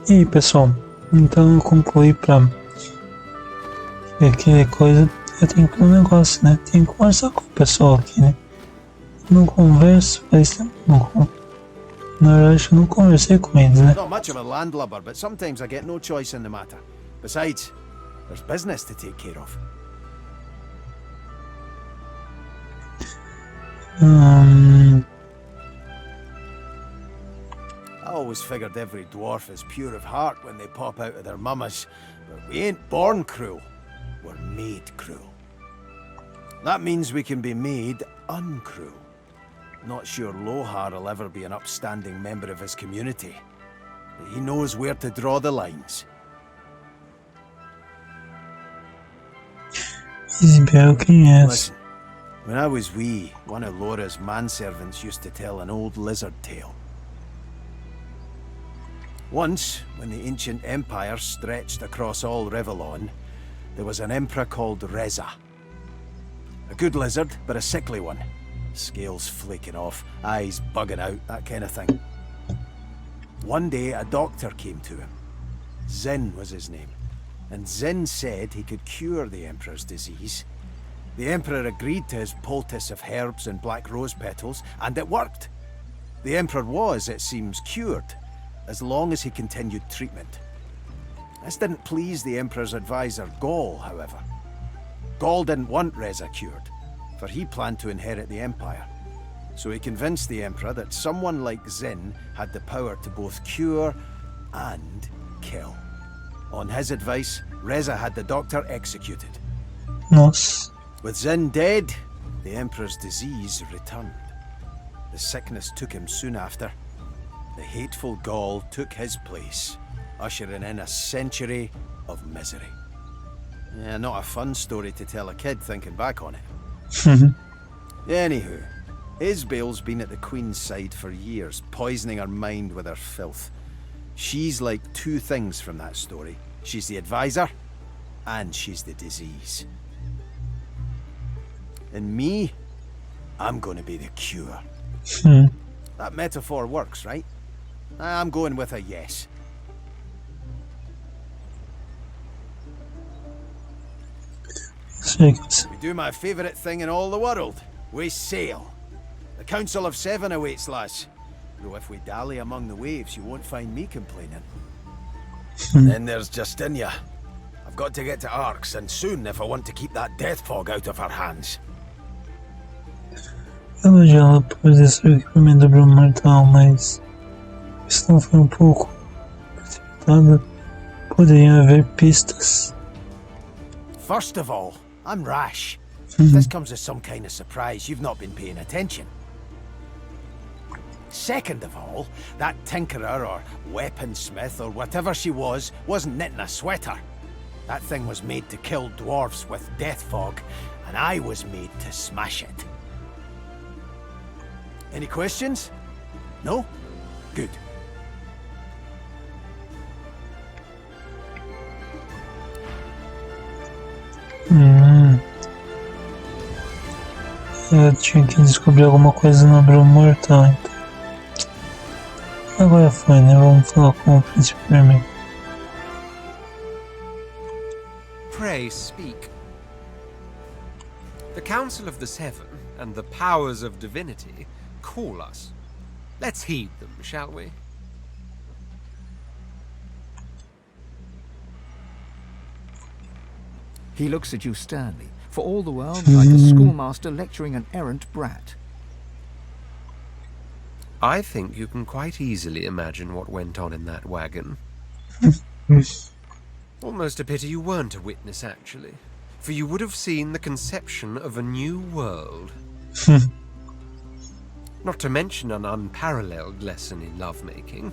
E aí, pessoal, então eu concluí pra ver que coisa, eu tenho que ir um negócio, né? Tenho que conversar com o pessoal aqui, né? Não converso, faz tempo que não. Na verdade, eu não conversei com eles, né? Not much of a landlubber, but sometimes I get no choice in the matter. Besides, there's business to take care of. I always figured every dwarf is pure of heart when they pop out of their mummas, but we ain't born cruel, we're made cruel. That means we can be made uncruel. Not sure Lohar will ever be an upstanding member of his community, but he knows where to draw the lines. Isabel, quem é essa? Listen, when I was wee, one of Laura's manservants used to tell an old lizard tale. Once, when the ancient empire stretched across all Rivellon, there was an emperor called Reza. A good lizard, but a sickly one. Scales flaking off, eyes bugging out, that kind of thing. One day, a doctor came to him. Zin was his name. And Zin said he could cure the emperor's disease. The emperor agreed to his poultice of herbs and black rose petals, and it worked. The emperor was, it seems, cured, as long as he continued treatment. This didn't please the emperor's advisor, Gaul, however. Gaul didn't want Reza cured, for he planned to inherit the empire. So he convinced the emperor that someone like Zin had the power to both cure and kill. On his advice, Reza had the doctor executed. Nossa. With Zin dead, the emperor's disease returned. The sickness took him soon after. The hateful Gaul took his place, ushering in a century of misery. Yeah, not a fun story to tell a kid thinking back on it. Anywho, Isabel's been at the Queen's side for years, poisoning her mind with her filth. She's like two things from that story. She's the advisor, and she's the disease. And me, I'm gonna be the cure. That metaphor works, right? I'm going with a yes. Chegamos. We do my favourite thing in all the world. We sail. The Council of Seven awaits, lass. Though if we dally among the waves, you won't find me complaining. Then there's Justinia. I've got to get to Arx, and soon if I want to keep that death fog out of her hands. Ela pode destruir o equipamento do mortal, mas isso não foi pouco precipitada. Poderiam haver pistas. First of all, I'm rash. This comes as some kind of surprise. You've not been paying attention. Second of all, that tinkerer or weaponsmith or whatever she wasn't knitting a sweater. That thing was made to kill dwarves with death fog, and I was made to smash it. Any questions? No? Good. Eu tinha que descobrir alguma coisa no Bruno Mortal, então. Agora foi, né? Vamos falar com o príncipe vermelho. Pray speak. The Council of the Seven and the powers of Divinity call us. Let's heed them, shall we? He looks at you sternly, for all the world like a schoolmaster lecturing an errant brat. I think you can quite easily imagine what went on in that wagon. Almost a pity you weren't a witness, actually, for you would have seen the conception of a new world. Not to mention an unparalleled lesson in lovemaking.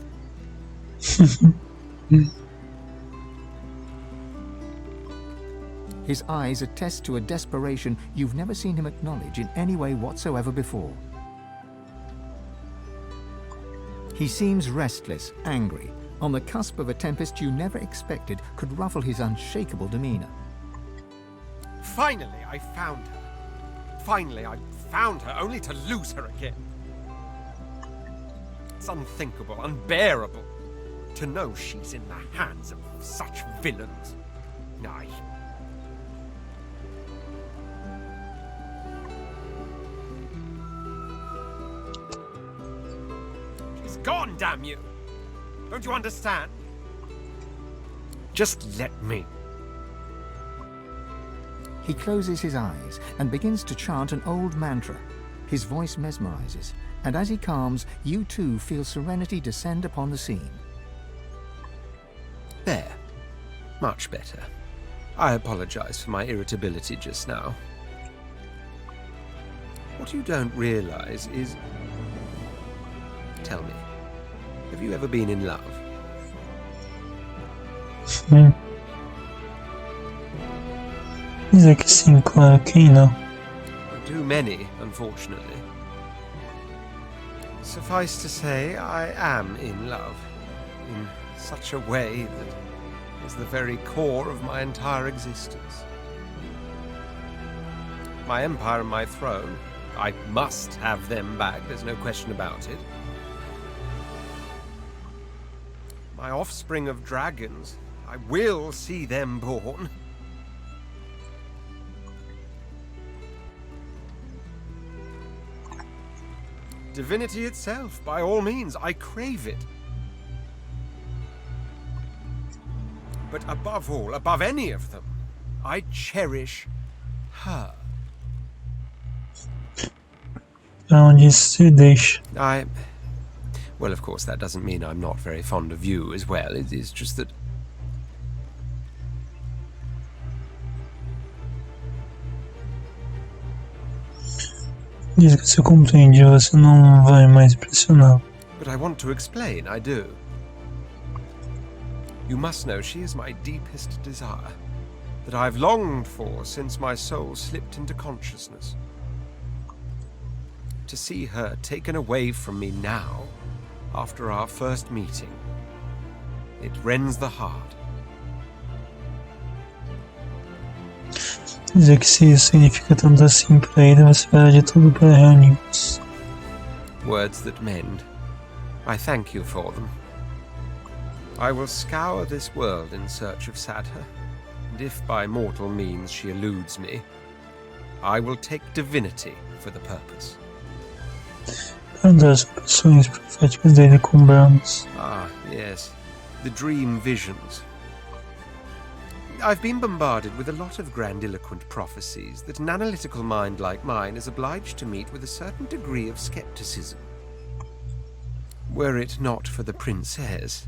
His eyes attest to a desperation you've never seen him acknowledge in any way whatsoever before. He seems restless, angry, on the cusp of a tempest you never expected could ruffle his unshakable demeanor. Finally, I found her. Finally, I found her, only to lose her again. It's unthinkable, unbearable. to know she's in the hands of such villains. Aye. She's gone, damn you! Don't you understand? Just let me. He closes his eyes and begins to chant an old mantra. His voice mesmerizes, and as he calms, you too feel serenity descend upon the scene. There. Much better. I apologize for my irritability just now. What you don't realize is... Tell me, have you ever been in love? Dizer que sim, claro, quem não? Too many, unfortunately. Suffice to say, I am in love. In such a way that is the very core of my entire existence. My empire and my throne, I must have them back, there's no question about it. My offspring of dragons, I will see them born. Divinity itself, by all means, I crave it. But above all, above any of them, I cherish her. Pra onde isso se deixa? Well, of course, that doesn't mean I'm not very fond of you as well. It is just that... Diz que você compreende, você não vai mais pressioná-lo. But I want to explain, I do. You must know she is my deepest desire, that I've longed for since my soul slipped into consciousness. To see her taken away from me now, after our first meeting, it rends the heart. Dizer que se isso significa tanto assim pra ele, você fará de tudo para reunir-nos. Words that mend. I thank you for them. I will scour this world in search of Sadha, and if by mortal means she eludes me, I will take Divinity for the purpose. Para dar as opções proféticas dele compramos. Ah, yes. The dream visions. I've been bombarded with a lot of grandiloquent prophecies that an analytical mind like mine is obliged to meet with a certain degree of skepticism. Were it not for the princess.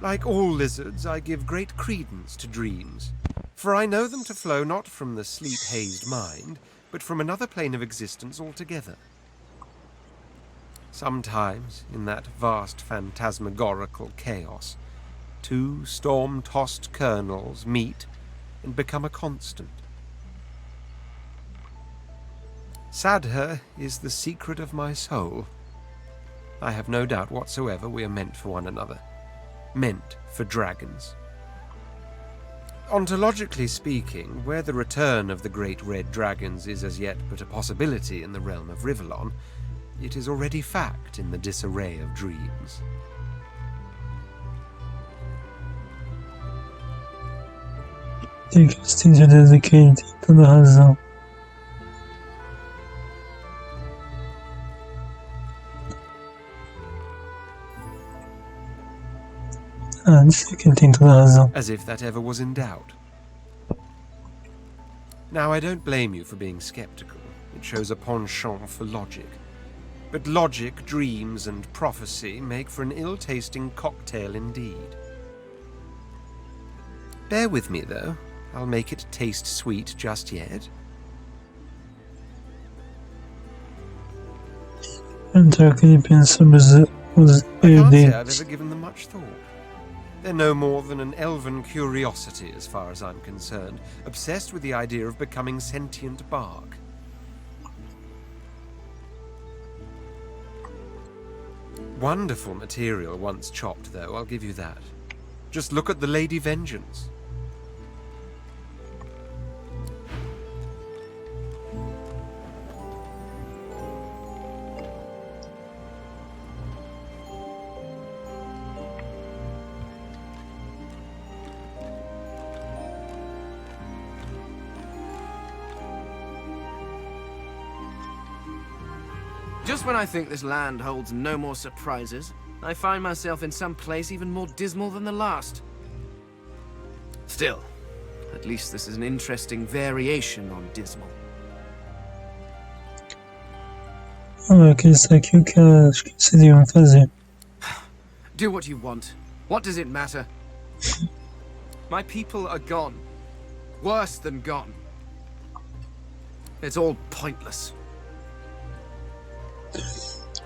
Like all lizards, I give great credence to dreams, for I know them to flow not from the sleep-hazed mind, but from another plane of existence altogether. Sometimes, in that vast phantasmagorical chaos, two storm-tossed kernels meet and become a constant. Sadha is the secret of my soul. I have no doubt whatsoever we are meant for one another. Meant for dragons. Ontologically speaking, where the return of the great red dragons is as yet but a possibility in the realm of Rivellon, it is already fact in the disarray of dreams. Tem que ter certeza que ele tem toda a razão. Disse que ele tem toda a razão. As if that ever was in doubt. Now, I don't blame you for being skeptical. It shows a penchant for logic. But logic, dreams, and prophecy make for an ill-tasting cocktail indeed. Bear with me, though. I'll make it taste sweet just yet. Perguntar o que ele pensa sobre os I can't say I've herdeiros. ever given them much thought. They're no more than an elven curiosity as far as I'm concerned, obsessed with the idea of becoming sentient bark. Wonderful material once chopped, though, I'll give you that. Just look at the Lady Vengeance. Just when I think this land holds no more surprises, I find myself in some place even more dismal than the last. Still, at least this is an interesting variation on dismal. Ah, aqui está aqui o que acho que vocês iam fazer. Do what you want. What does it matter? My people are gone. Worse than gone. It's all pointless.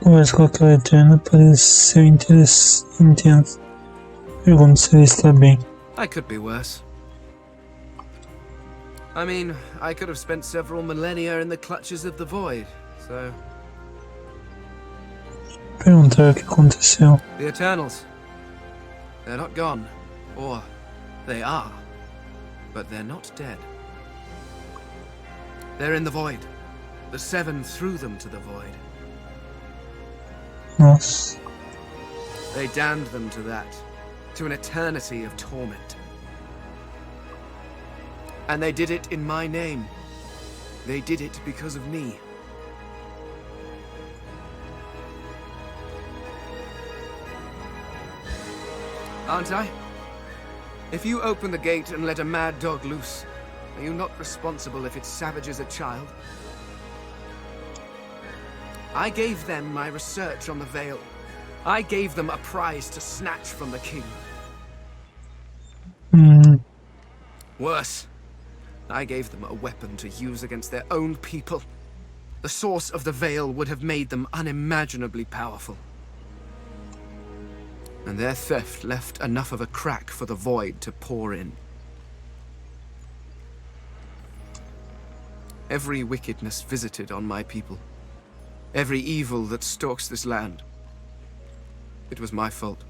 Conversa com aquela eterna pareceu intenso. Pergunto se ele está bem. I could be worse. I mean, I could have spent several millennia in the clutches of the void, so... Perguntar o que aconteceu. The Eternals. They're not gone. Or, they are. But they're not dead. They're in the void. The Seven threw them to the void. Nossa. They damned them to that. To an eternity of torment. And they did it in my name. They did it because of me. Aren't I? If you open the gate and let a mad dog loose, are you not responsible if it savages a child? I gave them my research on the Veil. I gave them a prize to snatch from the king. Worse, I gave them a weapon to use against their own people. The source of the Veil would have made them unimaginably powerful. And their theft left enough of a crack for the void to pour in. Every wickedness visited on my people. Every evil that stalks this land. It was my fault.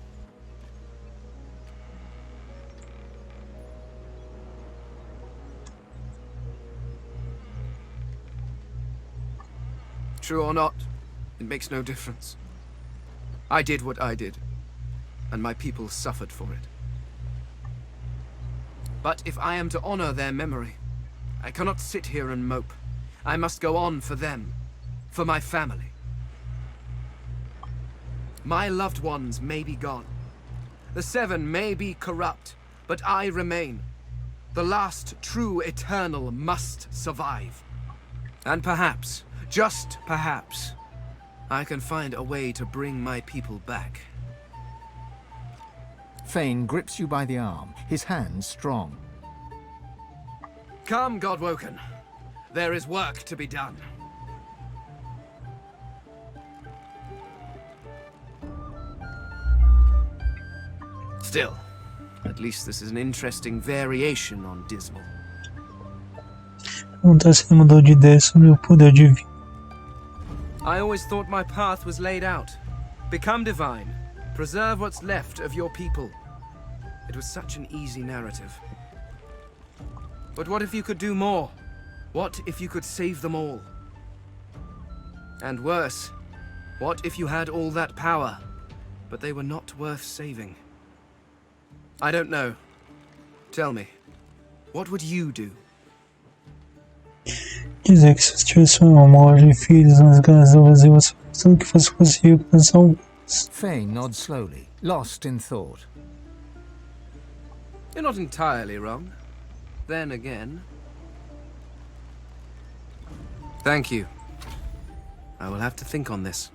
True or not, it makes no difference. I did what I did, and my people suffered for it. But if I am to honor their memory, I cannot sit here and mope. I must go on for them, for my family. My loved ones may be gone. The Seven may be corrupt, but I remain. The last true Eternal must survive. And perhaps, just perhaps, I can find a way to bring my people back. Fane grips you by the arm, his hands strong. Come, Godwoken. There is work to be done. Still, at least this is an interesting variation on dismal. Perguntar se ele mudou de ideia sobre o poder divino. I always thought my path was laid out. Become divine. Preserve what's left of your people. It was such an easy narrative. But what if you could do more? What if you could save them all? And worse, what if you had all that power, but they were not worth saving? I don't know. Tell me, what would you do? Dizer que se você tivesse uma amor de filhos nas garras do vazio, você faria tudo que fosse possível para salvá-los. Fane nods slowly, lost in thought. You're not entirely wrong. Then again... Thank you. I will have to think on this.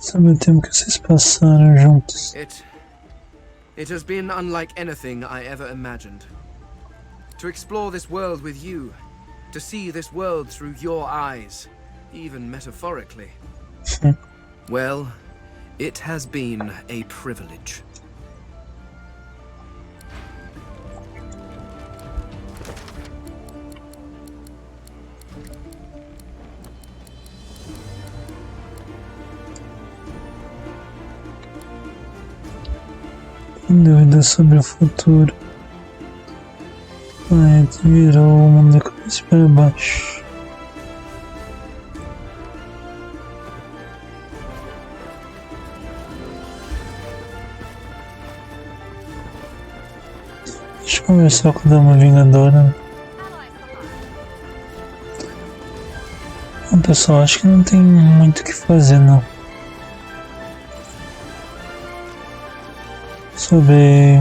Sobre o tempo que vocês passaram juntos. It has been unlike anything I ever imagined. To explore this world with you, to see this world through your eyes, even metaphorically. Well, it has been a privilege. Dúvidas sobre o futuro. O planeta virou o mundo da cabeça para baixo. Deixa eu conversar com a Dama Vingadora. pessoal, acho que não tem muito o que fazer, não. Sobre...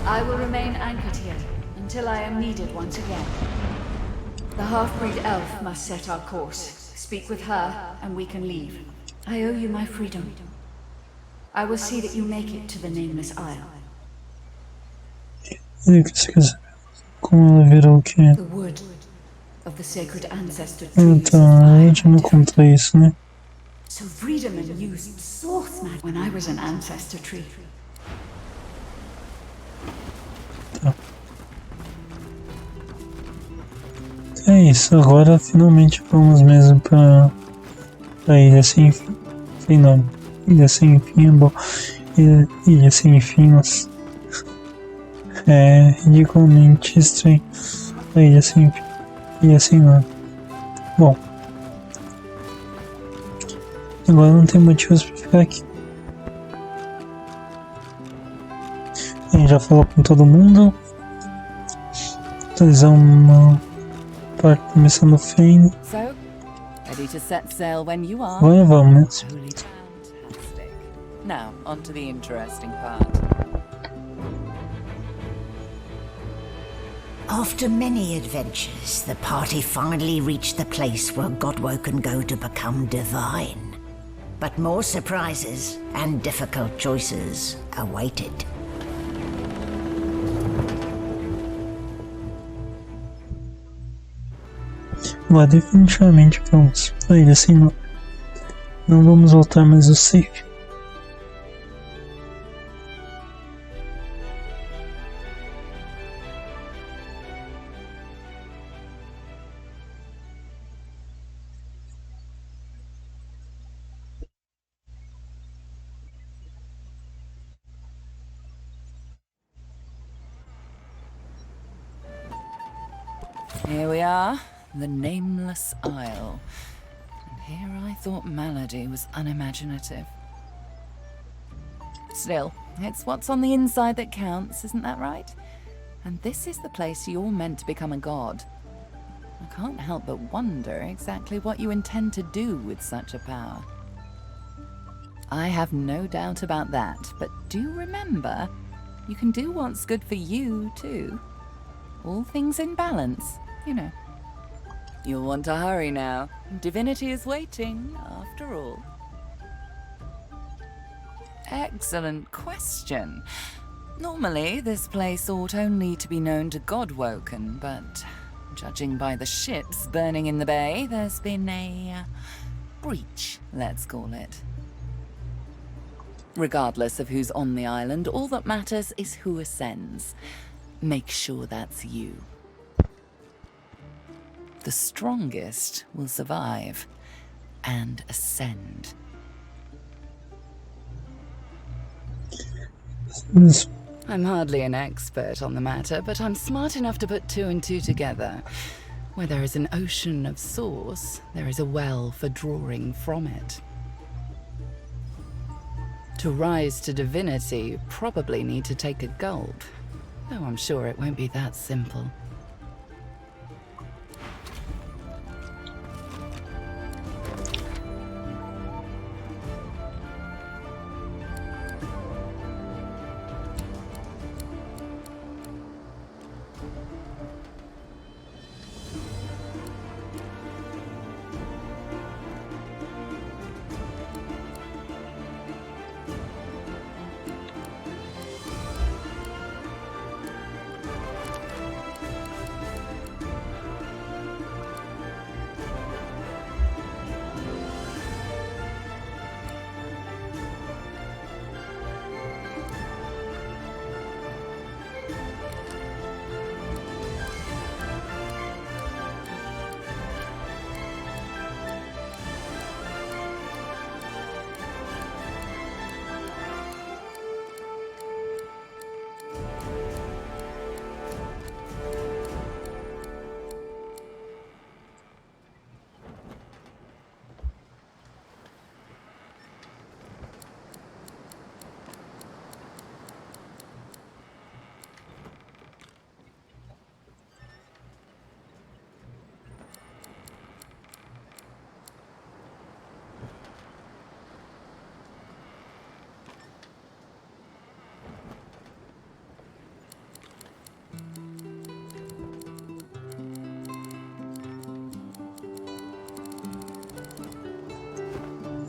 I will remain anchored here until I am needed once again. The half-breed elf must set our course. Speak with her, and we can leave. I owe you my freedom. I will see that you make it to the Nameless Isle. E que você quer saber? Como ela virou o quê? The wood of the sacred ancestor Ah, trees. tá, a gente não contou isso, né? So Friedemann used source magic when I was an ancestor tree. Tá. É isso, agora finalmente vamos mesmo pra Ilha Sem Fim. Sem nome. Ilha Sem Fim é bom. Ilha Sem Fim, nossa. É ridiculamente estranho. Ilha Sem Fim. Ilha Sem Nome. Bom. Agora não tem motivos pra ficar aqui. A gente já falou com todo mundo. Atualizar uma parte da missão do Fane. So, ready to set sail when you are? Agora vamos. Truly fantastic. Now, on to the interesting part. After many adventures, the party finally reached the place where Godwo can go to become divine. But more surprises and difficult choices awaited. Agora definitivamente vamos a Ilha Sem Nome. Não vamos voltar mais ao safe. Here we are, the Nameless Isle. And here I thought Malady was unimaginative. Still, it's what's on the inside that counts, isn't that right? And this is the place you're meant to become a god. I can't help but wonder exactly what you intend to do with such a power. I have no doubt about that, but do remember, you can do what's good for you, too. All things in balance, you know. You'll want to hurry now. Divinity is waiting, after all. Excellent question. Normally, this place ought only to be known to Godwoken, but judging by the ships burning in the bay, there's been a breach, let's call it. Regardless of who's on the island, all that matters is who ascends. Make sure that's you. The strongest will survive and ascend. I'm hardly an expert on the matter, but I'm smart enough to put two and two together. Where there is an ocean of source, there is a well for drawing from it. To rise to divinity, you probably need to take a gulp, though I'm sure it won't be that simple.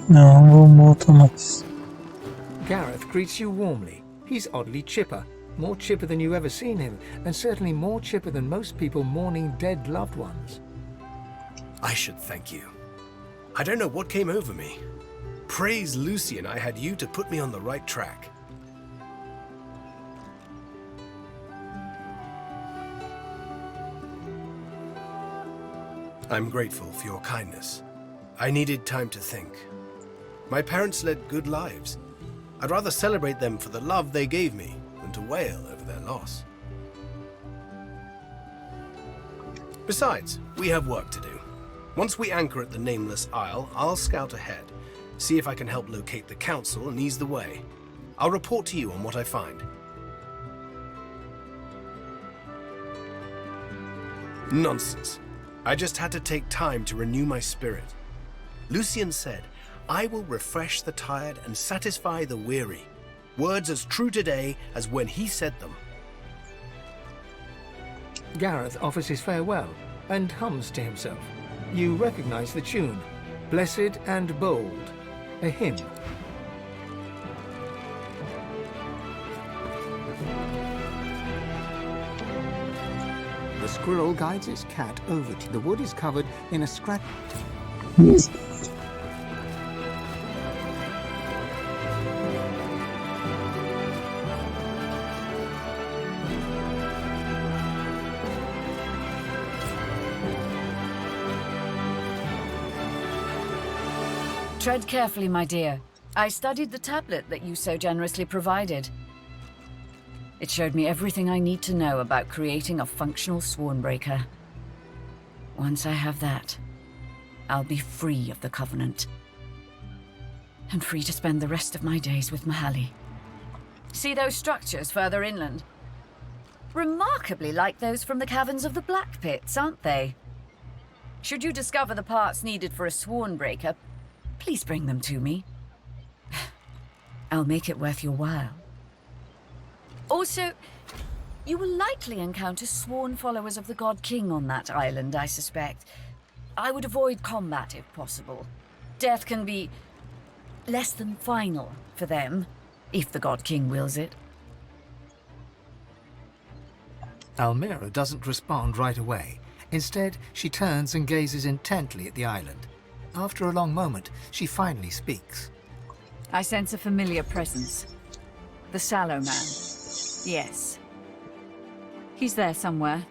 Não vou voltar mais. Gareth greets you warmly. He's oddly chipper. More chipper than you've ever seen him, and certainly more chipper than most people mourning dead loved ones. I should thank you. I don't know what came over me. Praise Lucian I had you to put me on the right track. I'm grateful for your kindness. I needed time to think. My parents led good lives. I'd rather celebrate them for the love they gave me than to wail over their loss. Besides, we have work to do. Once we anchor at the Nameless Isle, I'll scout ahead, see if I can help locate the council and ease the way. I'll report to you on what I find. Nonsense. I just had to take time to renew my spirit. Lucian said, I will refresh the tired and satisfy the weary. Words as true today as when he said them. Gareth offers his farewell and hums to himself. You recognize the tune, Blessed and Bold, a hymn. The squirrel guides his cat over to the wood is covered in a scratch. Yes. Tread carefully, my dear. I studied the tablet that you so generously provided. It showed me everything I need to know about creating a functional Swornbreaker. Once I have that, I'll be free of the Covenant. And free to spend the rest of my days with Mahalli. See those structures further inland? Remarkably like those from the caverns of the Black Pits, aren't they? Should you discover the parts needed for a Swornbreaker, please bring them to me. I'll make it worth your while. Also, you will likely encounter sworn followers of the God King on that island, I suspect. I would avoid combat if possible. Death can be less than final for them, if the God King wills it. Almira doesn't respond right away. Instead, she turns and gazes intently at the island. After a long moment, she finally speaks. I sense a familiar presence. The Sallow Man. Yes. He's there somewhere.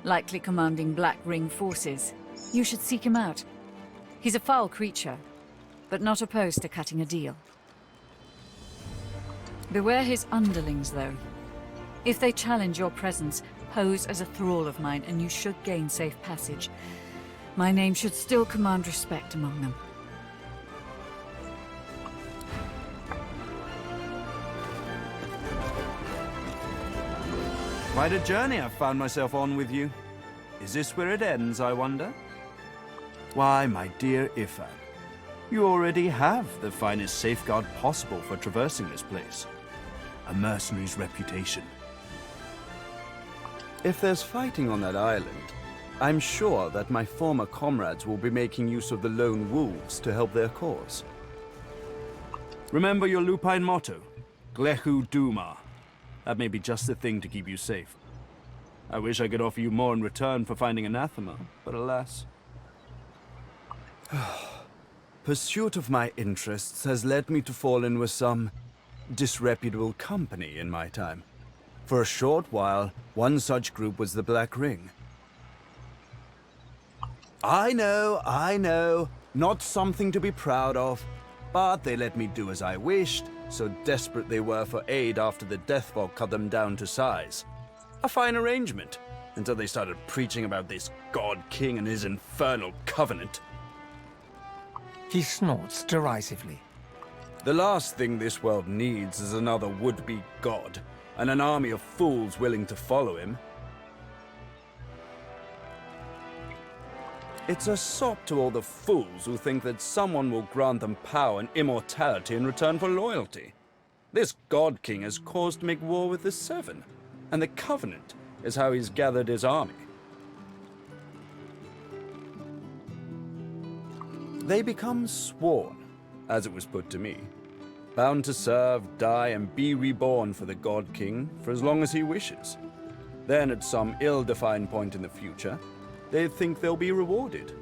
Likely commanding Black Ring forces. You should seek him out. He's a foul creature, but not opposed to cutting a deal. Beware his underlings, though. If they challenge your presence, pose as a thrall of mine, and you should gain safe passage. My name should still command respect among them. Quite a journey I've found myself on with you. Is this where it ends, I wonder? Why, my dear Ifan, you already have the finest safeguard possible for traversing this place. A mercenary's reputation. If there's fighting on that island, I'm sure that my former comrades will be making use of the lone wolves to help their cause. Remember your lupine motto, Glechu Duma. That may be just the thing to keep you safe. I wish I could offer you more in return for finding anathema, but alas. Pursuit of my interests has led me to fall in with some disreputable company in my time. For a short while, one such group was the Black Ring. I know, not something to be proud of, but they let me do as I wished, so desperate they were for aid after the death fog cut them down to size. A fine arrangement, until they started preaching about this God King and his infernal covenant. He snorts derisively. The last thing this world needs is another would-be god, and an army of fools willing to follow him. It's a sop to all the fools who think that someone will grant them power and immortality in return for loyalty. This God King has caused to make war with the Seven, and the Covenant is how he's gathered his army. They become sworn, as it was put to me. Bound to serve, die, and be reborn for the God King for as long as he wishes. Then, at some ill-defined point in the future, they think they'll be rewarded.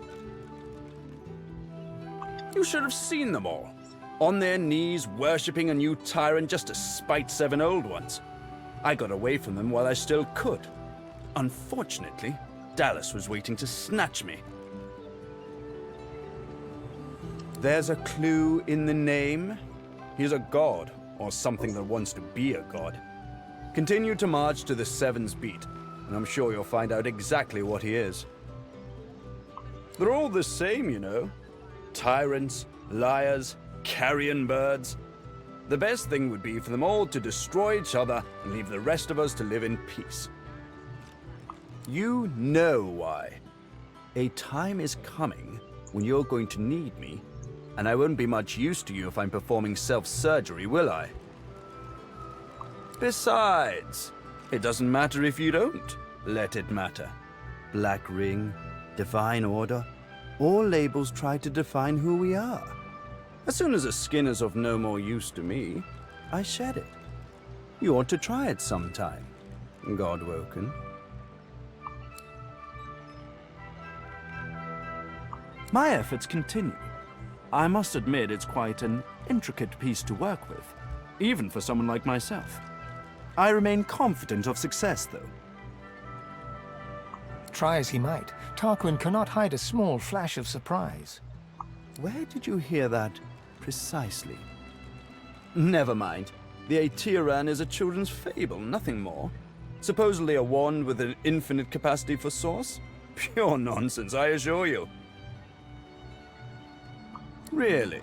You should have seen them all, on their knees, worshipping a new tyrant just to spite 7 old ones. I got away from them while I still could. Unfortunately, Dallas was waiting to snatch me. There's a clue in the name. He's a god, or something that wants to be a god. Continue to march to the Seven's Beat, and I'm sure you'll find out exactly what he is. They're all the same, you know. Tyrants, liars, carrion birds. The best thing would be for them all to destroy each other and leave the rest of us to live in peace. You know why. A time is coming when you're going to need me, and I won't be much use to you if I'm performing self-surgery, will I? Besides, it doesn't matter if you don't let it matter. Black Ring, Divine Order, all labels try to define who we are. As soon as a skin is of no more use to me, I shed it. You ought to try it sometime, Godwoken. My efforts continue. I must admit it's quite an intricate piece to work with, even for someone like myself. I remain confident of success, though. Try as he might, Tarquin cannot hide a small flash of surprise. Where did you hear that precisely? Never mind. The Aetiran is a children's fable, nothing more. Supposedly a wand with an infinite capacity for source? Pure nonsense, I assure you. Really?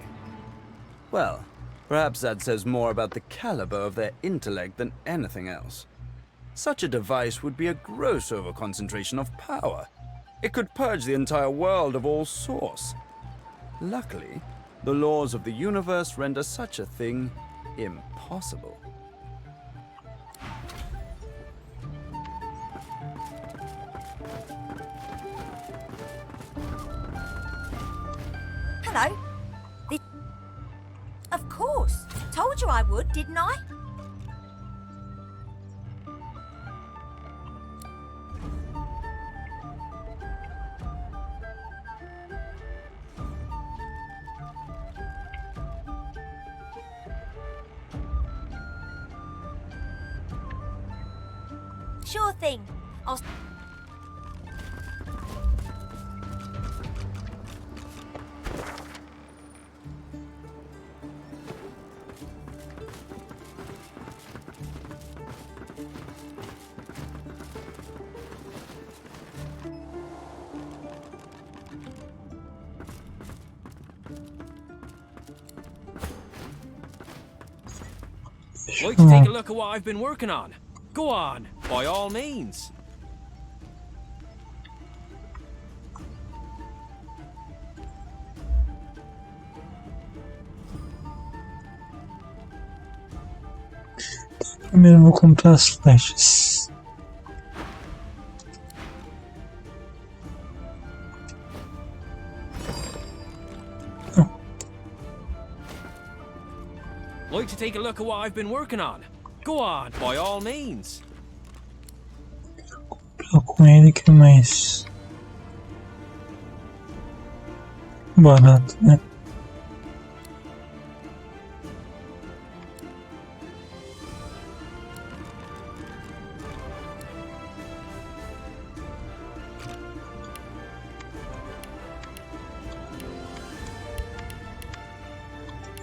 Well, perhaps that says more about the caliber of their intellect than anything else. Such a device would be a gross overconcentration of power. It could purge the entire world of all source. Luckily, the laws of the universe render such a thing impossible. Hello? Of course. Told you I would, didn't I? Sure thing. I'll... Like to take a look at what I've been working on? Go on, by all means. Primeiro vou comprar as flechas. Like to take a look at what I've been working on? Go on, by all means. Comprar com ele que é mais barato, né?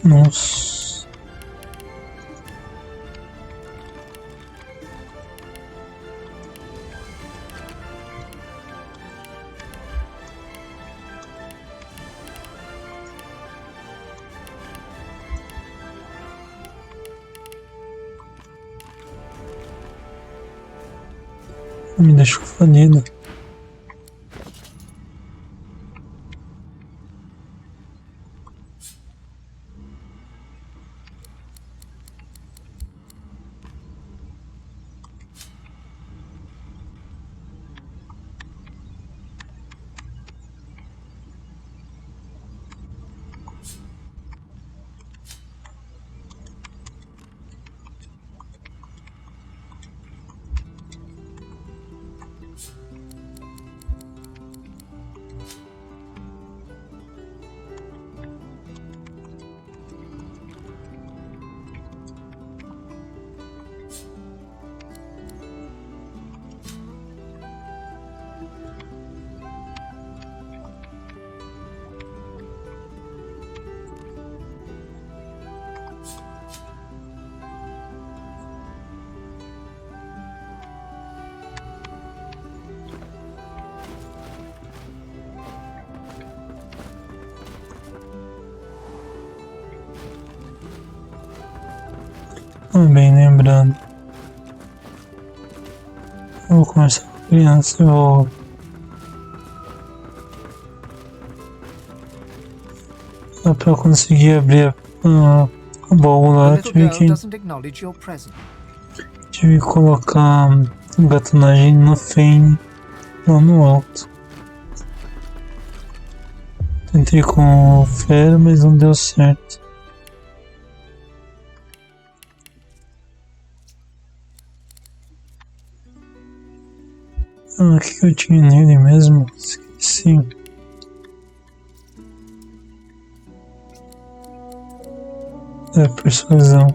Nossa. Me deixou falido. Bem lembrando. Eu vou conversar com a criança, eu vou... Pra eu conseguir abrir o baú lá, tive que colocar gatunagem no Fane lá no alto. Tentei com o Fera, mas não deu certo. O que eu tinha nele mesmo? Esqueci. É persuasão.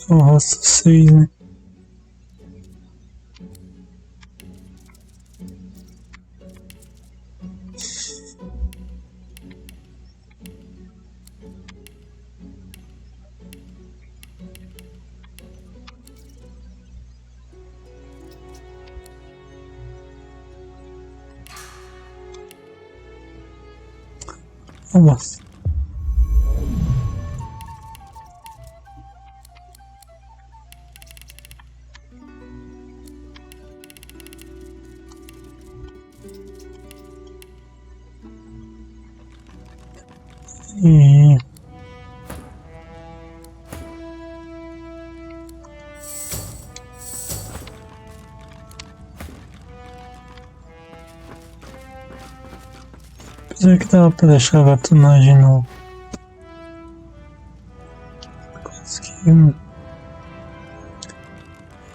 Nossa, 6, né? Nossa. Apesar que dava pra deixar a gatunagem no... Consegui.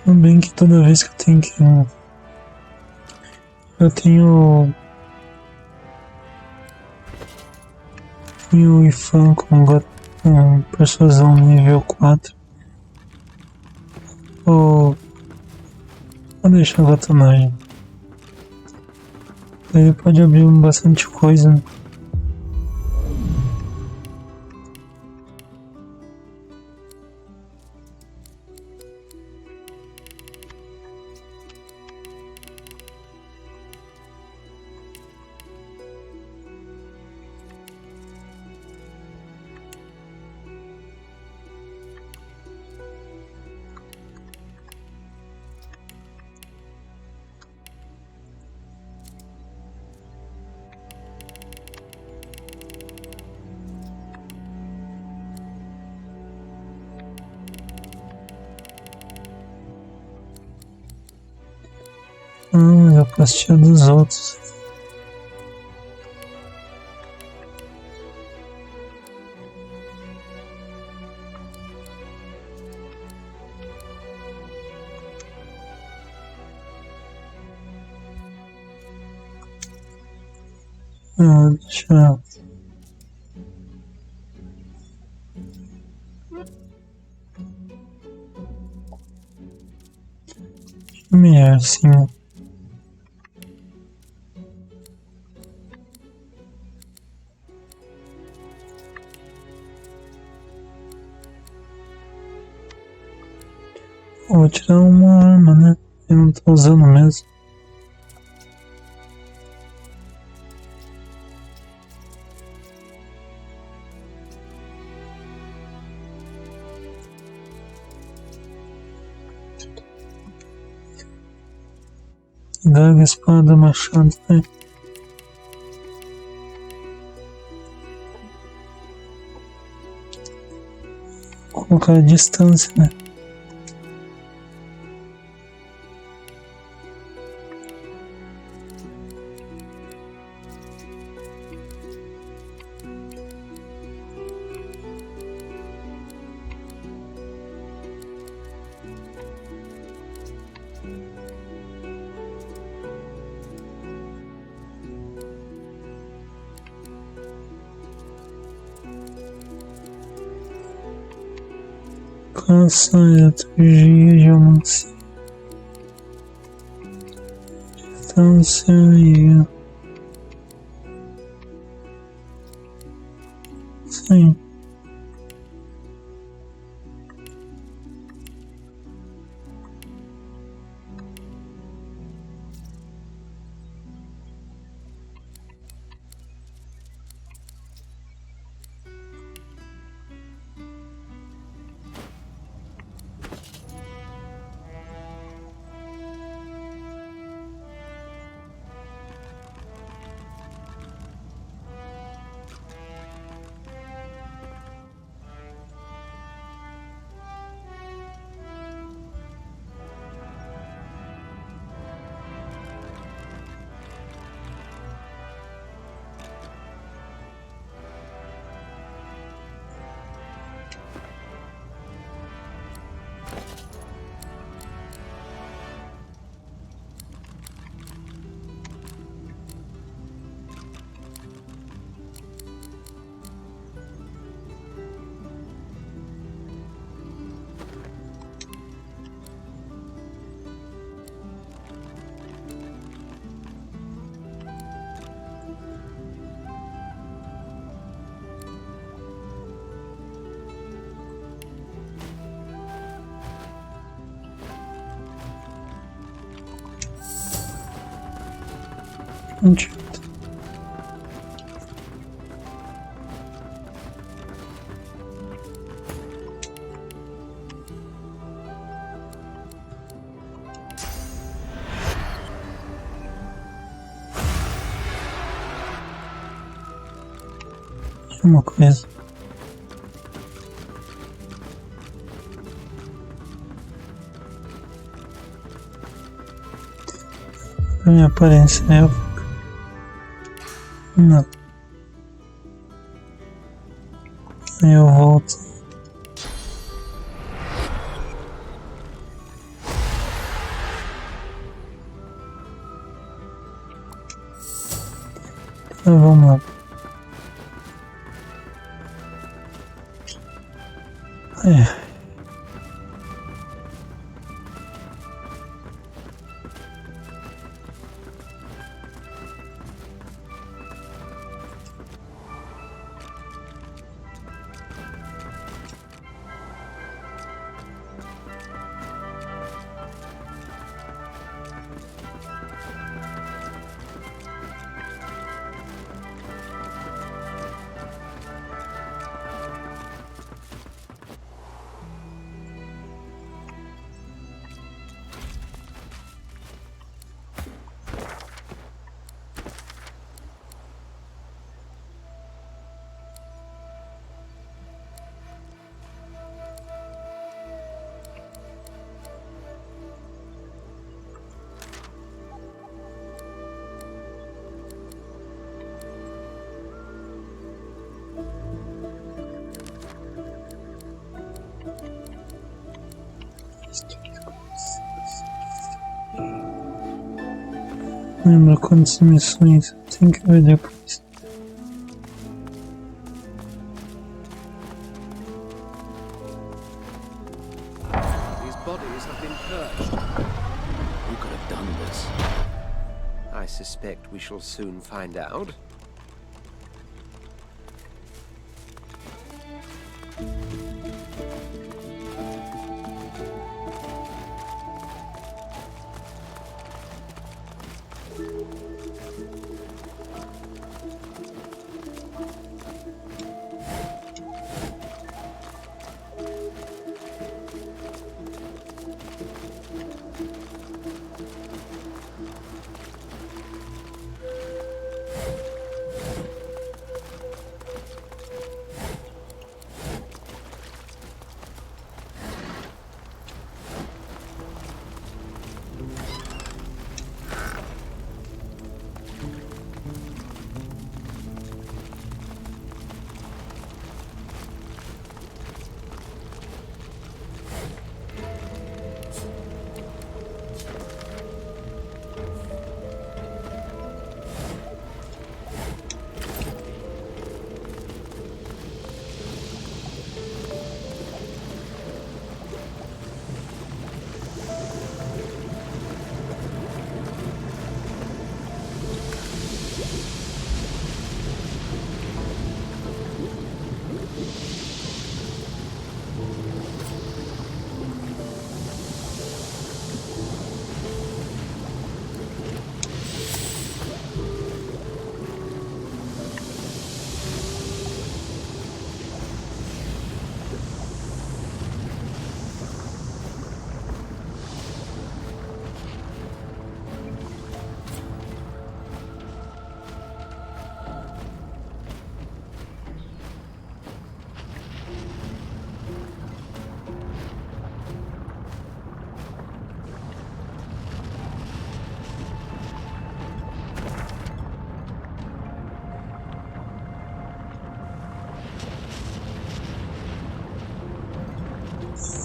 Tudo bem que toda vez que eu tenho que... Eu tenho o Ifan com persuasão nível 4. Vou deixar a gatunagem. Daí pode abrir bastante coisa, né? Mas eu posso tirar dos outros. Deixa melhor assim. Vou tirar uma arma, né? Eu não tô usando mesmo. Daga, espada, machado, né? colocar a distância, né? Caça a trilogia de romance. Distância e... Sim. Onde? Uma coisa. A minha aparência é élfica. Não. Aí eu volto. Vamos lá. Lembra quantas missões tem que ver depois. These bodies have been purged. Who could have done this? I suspect we shall soon find out.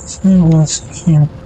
Esse negócio aqui.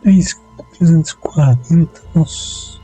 É isso, 340, nossa.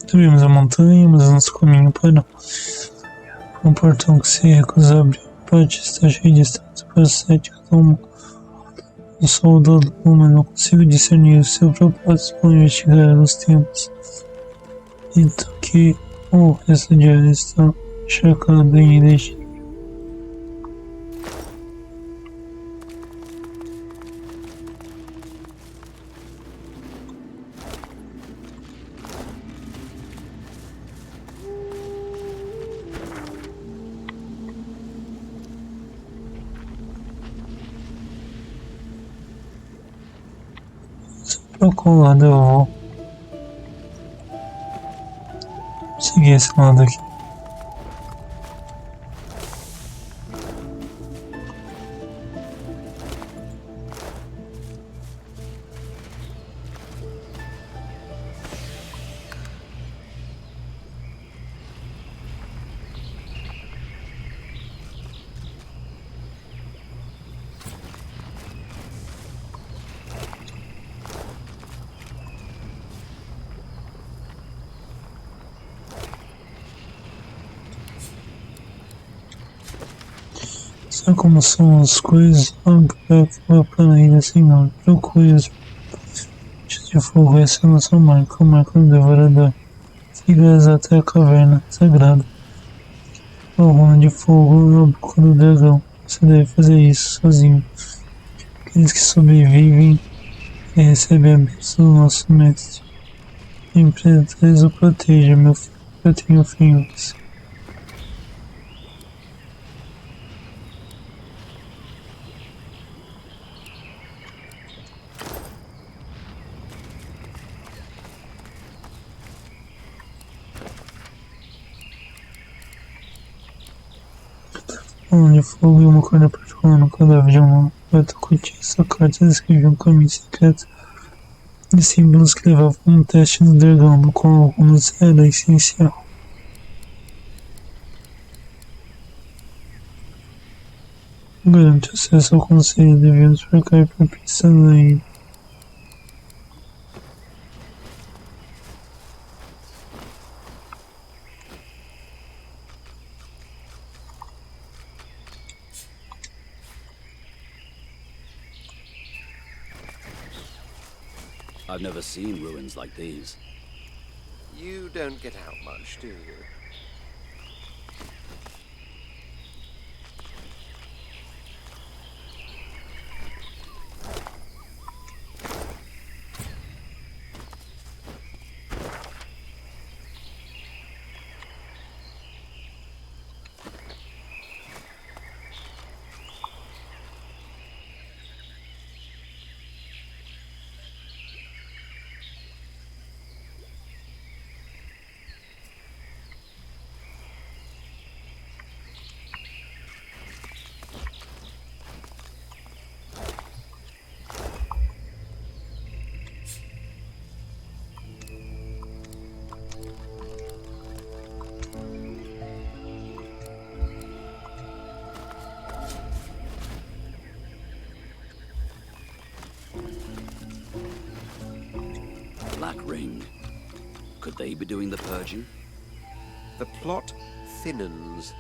Subimos a montanha, mas nosso caminho parou. Um portão que se recusa a abrir. A parte está cheia de estátuas para 7 cada uma. O soldado mas não consigo discernir o seu propósito ao investigar os tempos. Então que o resto de área está chegando em deixa. Pra qual lado eu vou? Seguir esse lado aqui. Sabe como são as coisas? Vou para a Ilha Sem Nome. Procure os bichos de fogo. Essa é a nossa marca, a marca do devorador. Siga-as até a caverna sagrada. A runa de fogo é a boca do dragão. Você deve fazer isso sozinho. Aqueles que sobrevivem e recebem a bênção do nosso mestre. A empresa o proteja, meu filho. Eu tenho fé em você. Onde fogo e uma corda particular no cadáver de um poeta curtir essa carta descreve um caminho secreto de símbolos que levavam a um teste do dragão, no qual alguns era essencial. Garante acesso ao conselho, devemos ficar para pensar na ilha. I've never seen ruins like these. You don't get out much, do you? Black Ring. Could they be doing the purging? The plot thinnens.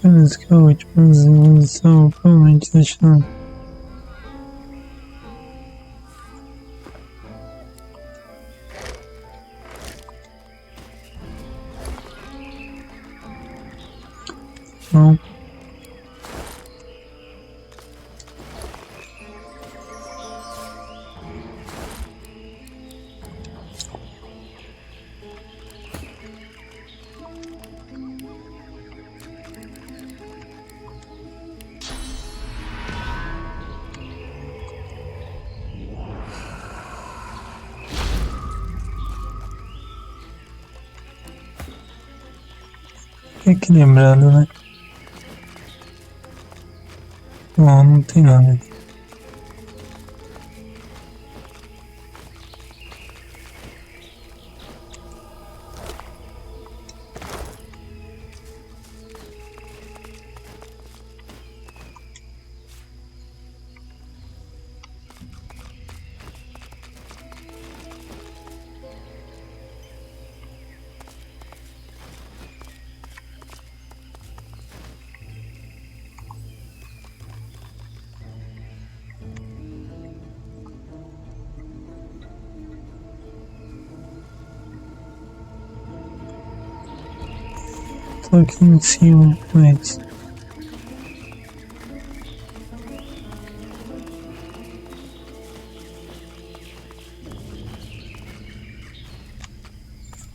Parece que a última evolução provavelmente deixa. Não. Que lembrado, né? Não, não tem nada aqui. Tô aqui em cima com eles.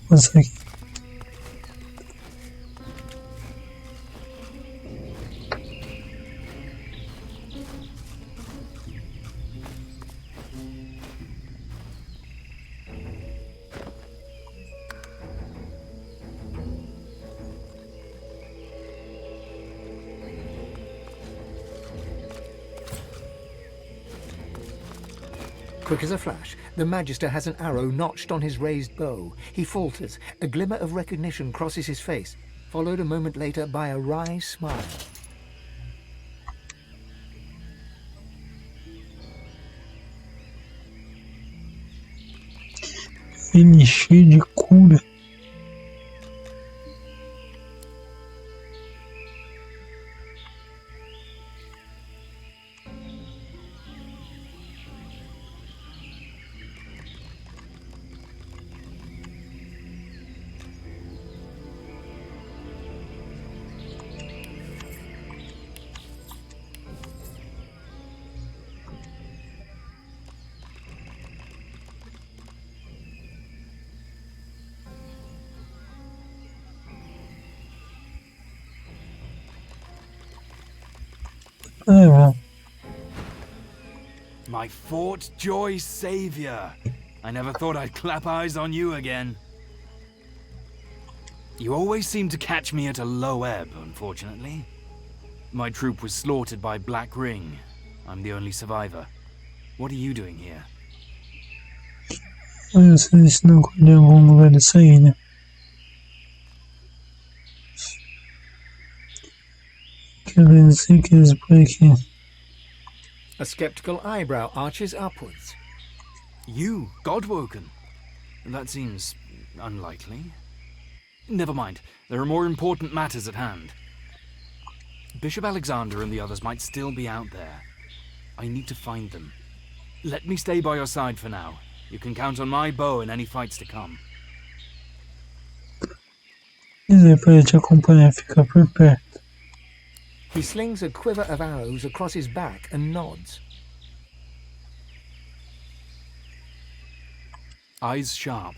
Passa aqui. Quick as a flash, the Magister has an arrow notched on his raised bow. He falters. A glimmer of recognition crosses his face, followed a moment later by a wry smile. Ele cheio de cura. My Fort Joy savior. I never thought I'd clap eyes on you again. You always seem to catch me at a low ebb, unfortunately. My troop was slaughtered by Black Ring. I'm the only survivor. What are you doing here? Eu sei se não acordei em algum lugar disso aí, né? Quer dizer que eles por aqui. A skeptical eyebrow arches upwards. You, Godwoken? That seems unlikely. Never mind. There are more important matters at hand. Bishop Alexander and the others might still be out there. I need to find them. Let me stay by your side for now. You can count on my bow in any fights to come. Dizer pra ele te acompanhar, ficar por perto. He slings a quiver of arrows across his back and nods. Eyes sharp.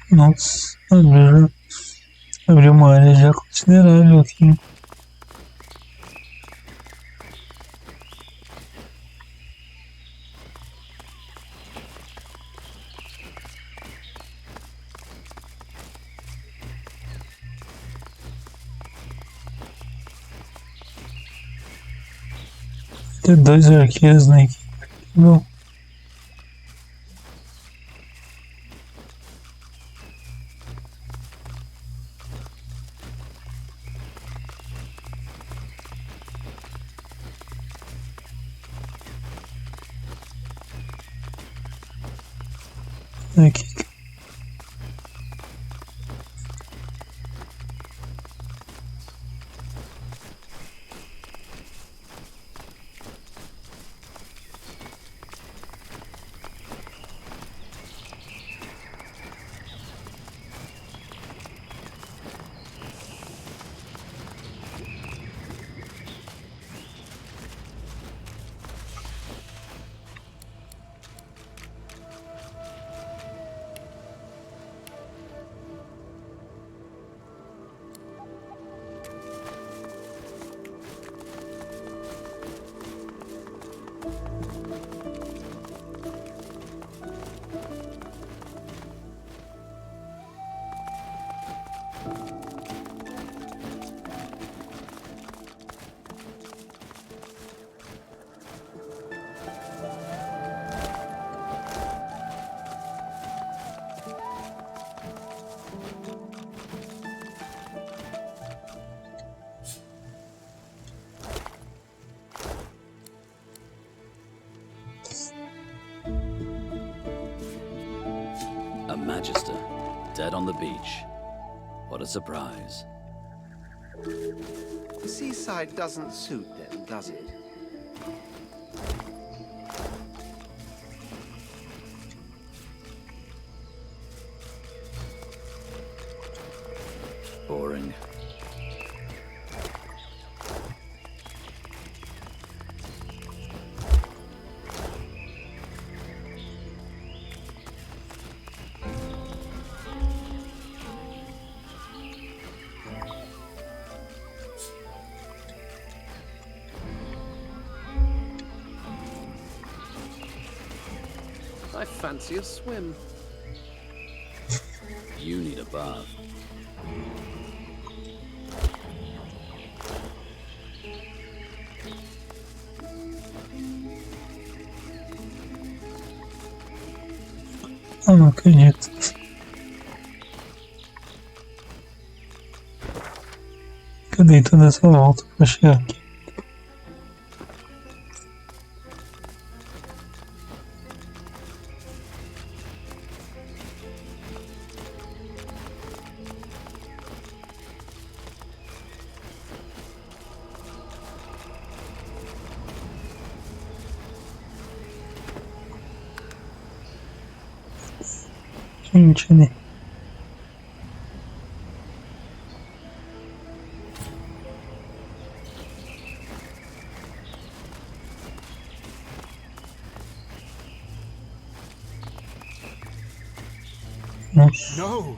Nossa, abriu uma área já considerável aqui. Tem dois arqueiros na equipe. Bom. Aqui. Magister, dead on the beach. What a surprise. The seaside doesn't suit them, does it? Boring. I fancy a swim. You need a bath. Eu não acredito. Que eu dei toda essa volta pra chegar aqui. Gente, né? No!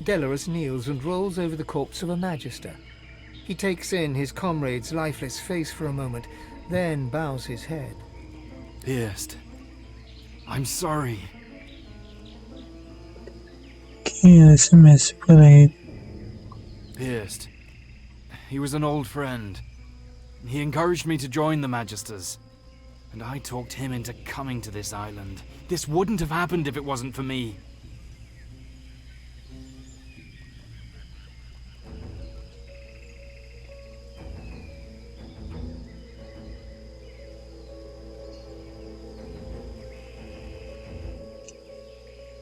Delorus kneels and rolls over the corpse of a Magister. He takes in his comrade's lifeless face for a moment, then bows his head. Pierced. I'm sorry. Quem é esse Messi por aí? Pierced. He was an old friend. He encouraged me to join the Magisters. And I talked him into coming to this island. This wouldn't have happened if it wasn't for me.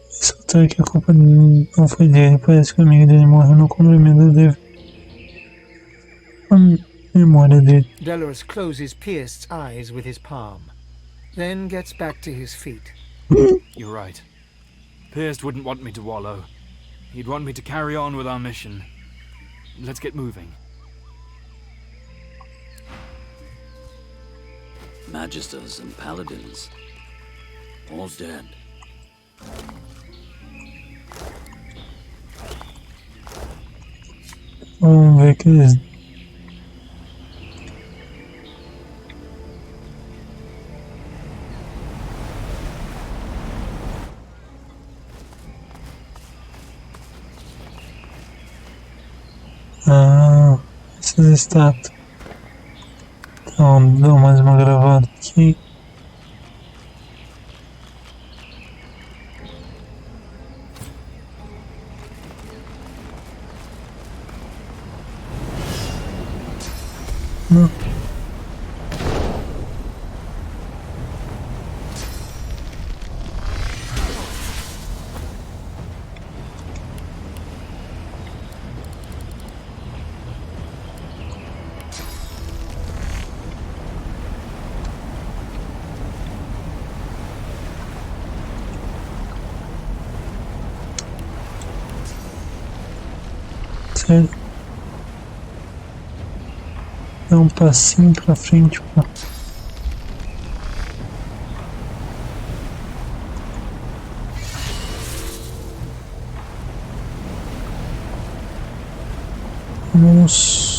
Escutar que a culpa não foi dele, parece que o amigo dele morreu no cumprimento dele. A memória dele. Delorus closes Pierced's eyes with his palm, then gets back to his feet. You're right. Pierced wouldn't want me to wallow. He'd want me to carry on with our mission. Let's get moving. Magisters and paladins. All dead. Vamos ver que eles... Ah, essas estátuas. Então, dou mais uma gravada aqui. Não. Sério? Dá um passinho pra frente, pô. Nossa.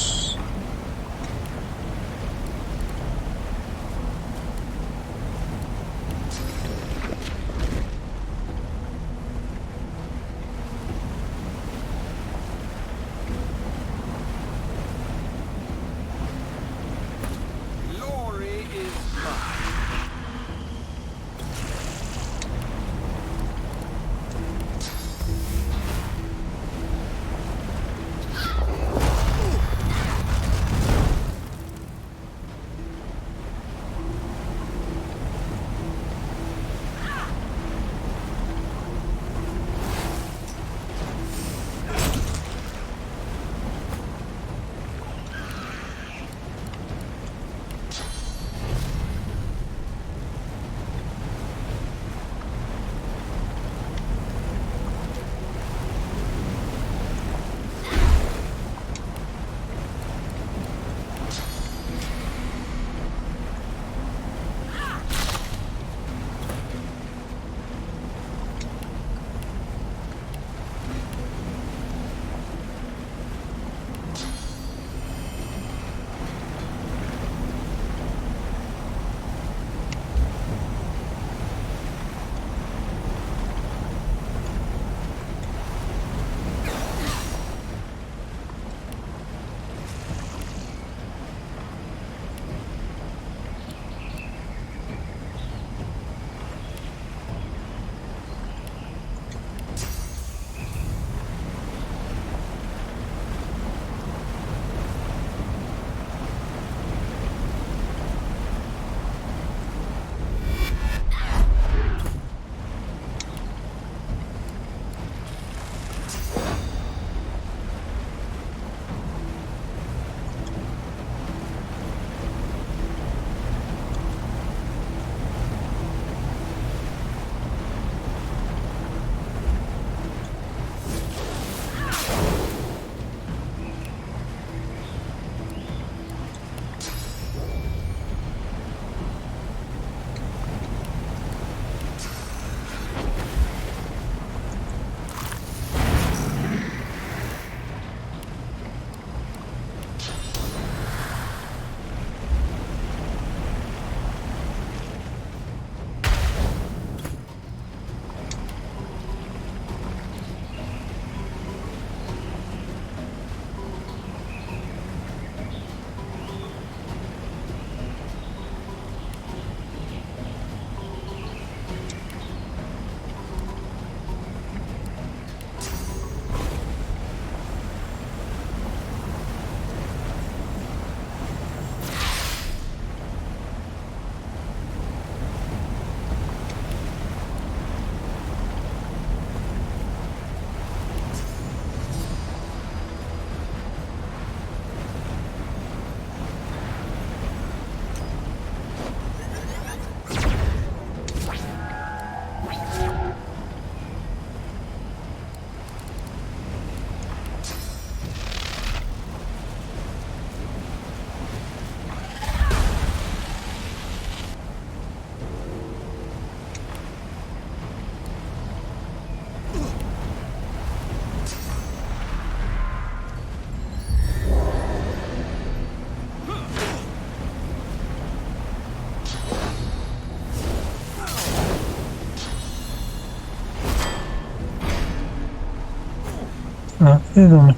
Ah, querido.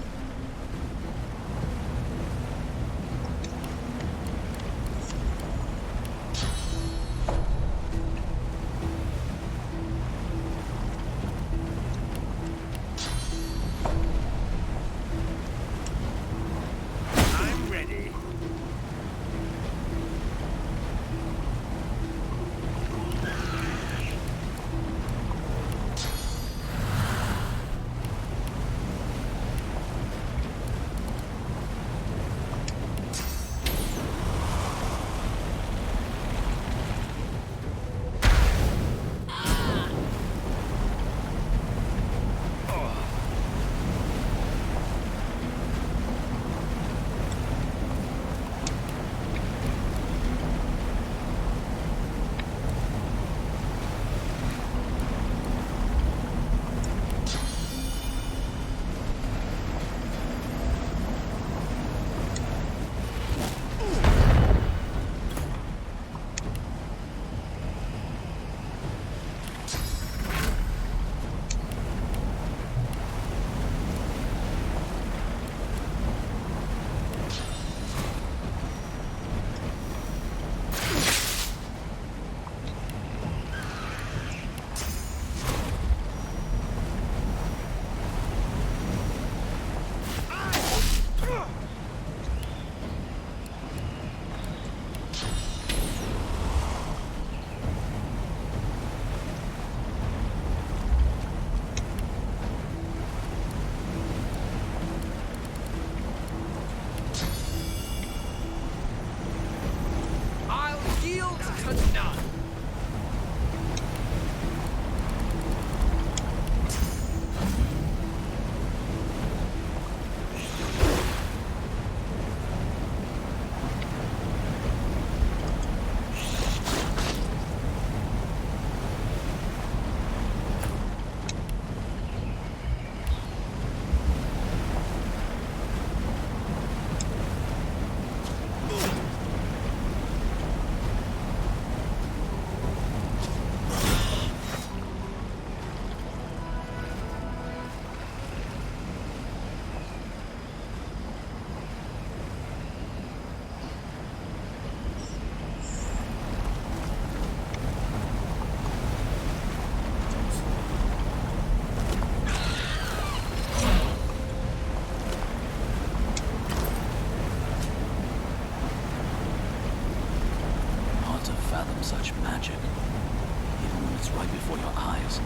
Such magic, even when it's right before your eyes.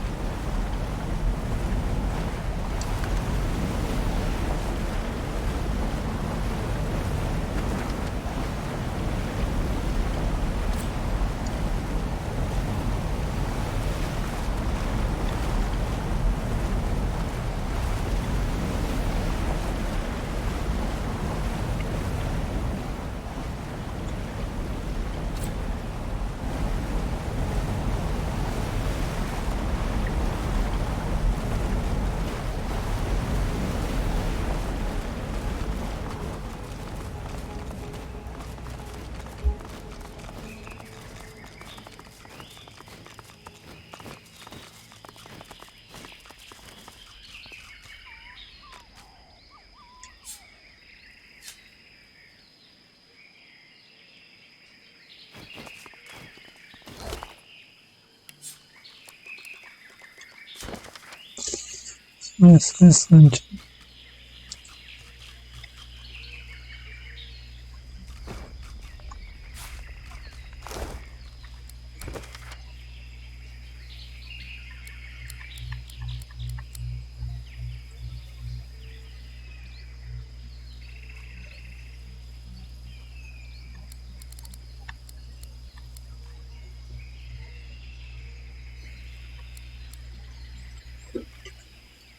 Interessante.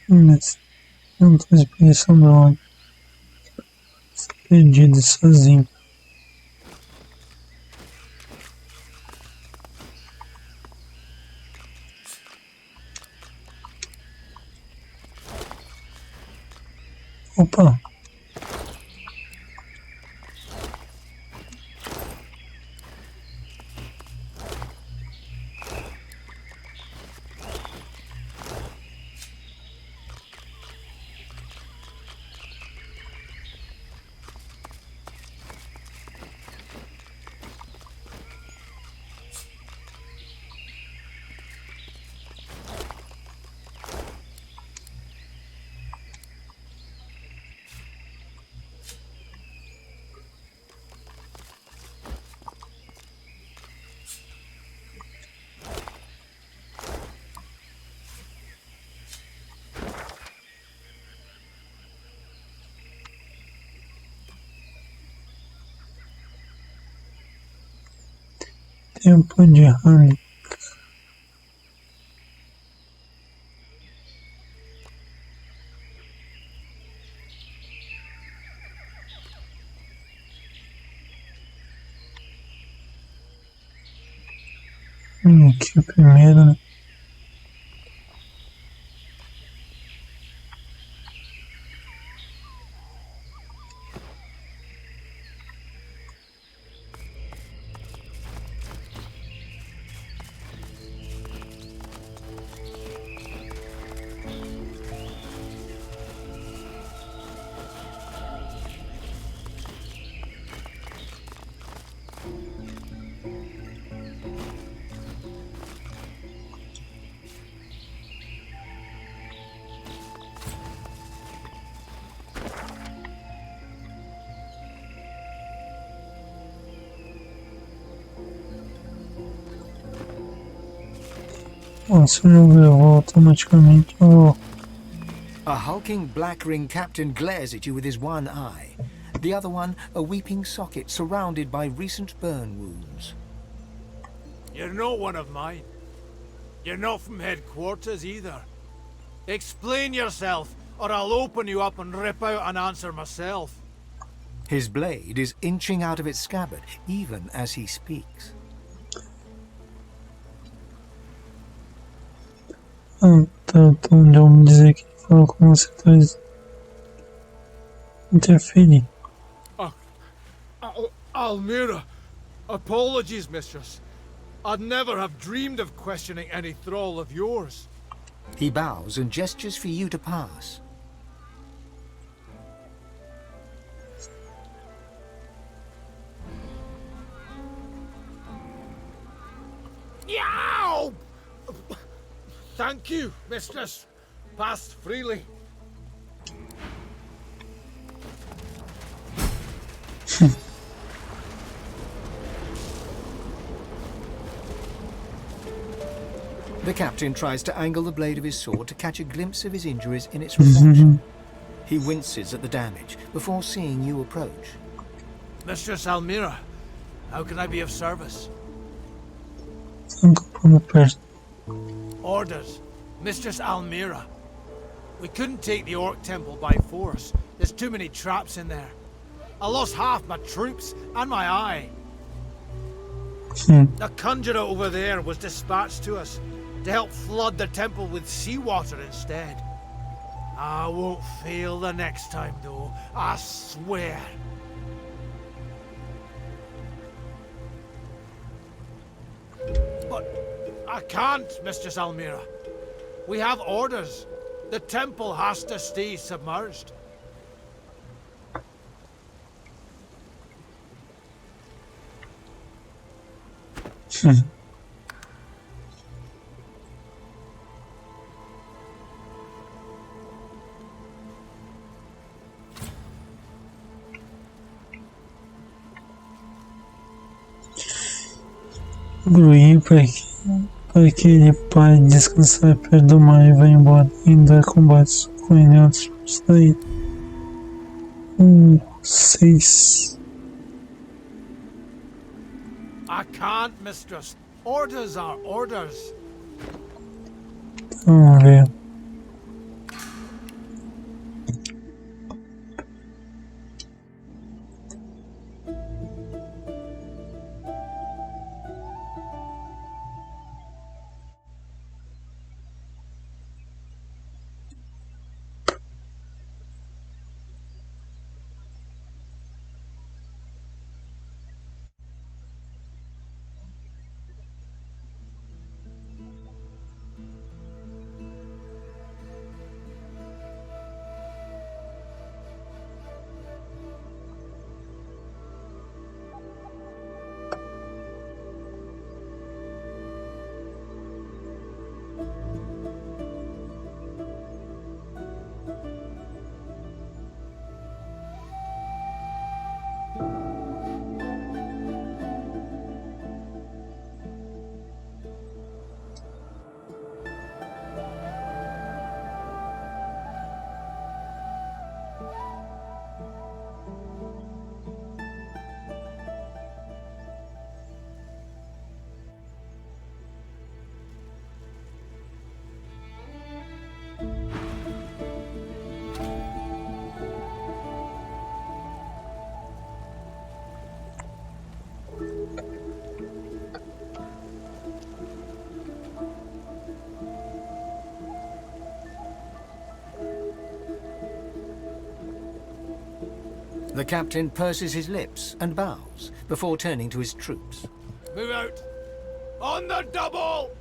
Mas não tô expressão não. Perdido sozinho. Opa! tempo de Harley. Aqui o primeiro, né? Once o jogo levou automaticamente ao... A hulking black ring captain glares at you with his one eye. The other one, a weeping socket surrounded by recent burn wounds. You're not one of mine. You're not from headquarters either. Explain yourself, or I'll open you up and rip out an answer myself. His blade is inching out of its scabbard, even as he speaks. Então vamos dizer que ele falou com você, talvez interferir. Almira, apologies, mistress. I'd never have dreamed of questioning any thrall of yours. He bows and gestures for you to pass. Yow! Thank you, mistress. Pass freely. The captain tries to angle the blade of his sword to catch a glimpse of his injuries in its reflection. He winces at the damage before seeing you approach. Mistress Almira, how can I be of service? Orders. Mistress Almira. We couldn't take the Orc Temple by force. There's too many traps in there. I lost half my troops and my eye. The conjurer over there was dispatched to us to help flood the temple with seawater instead. I won't fail the next time, though, I swear. But I can't, Mistress Almira. We have orders. The temple has to stay submerged. Gruir para que ele pare, descansar perto do mar e vá embora. Ainda há combates com ele antes de sair. 6. I can't, mistress. Orders are orders. Vamos ver. The captain purses his lips and bows before turning to his troops. Move out! On the double!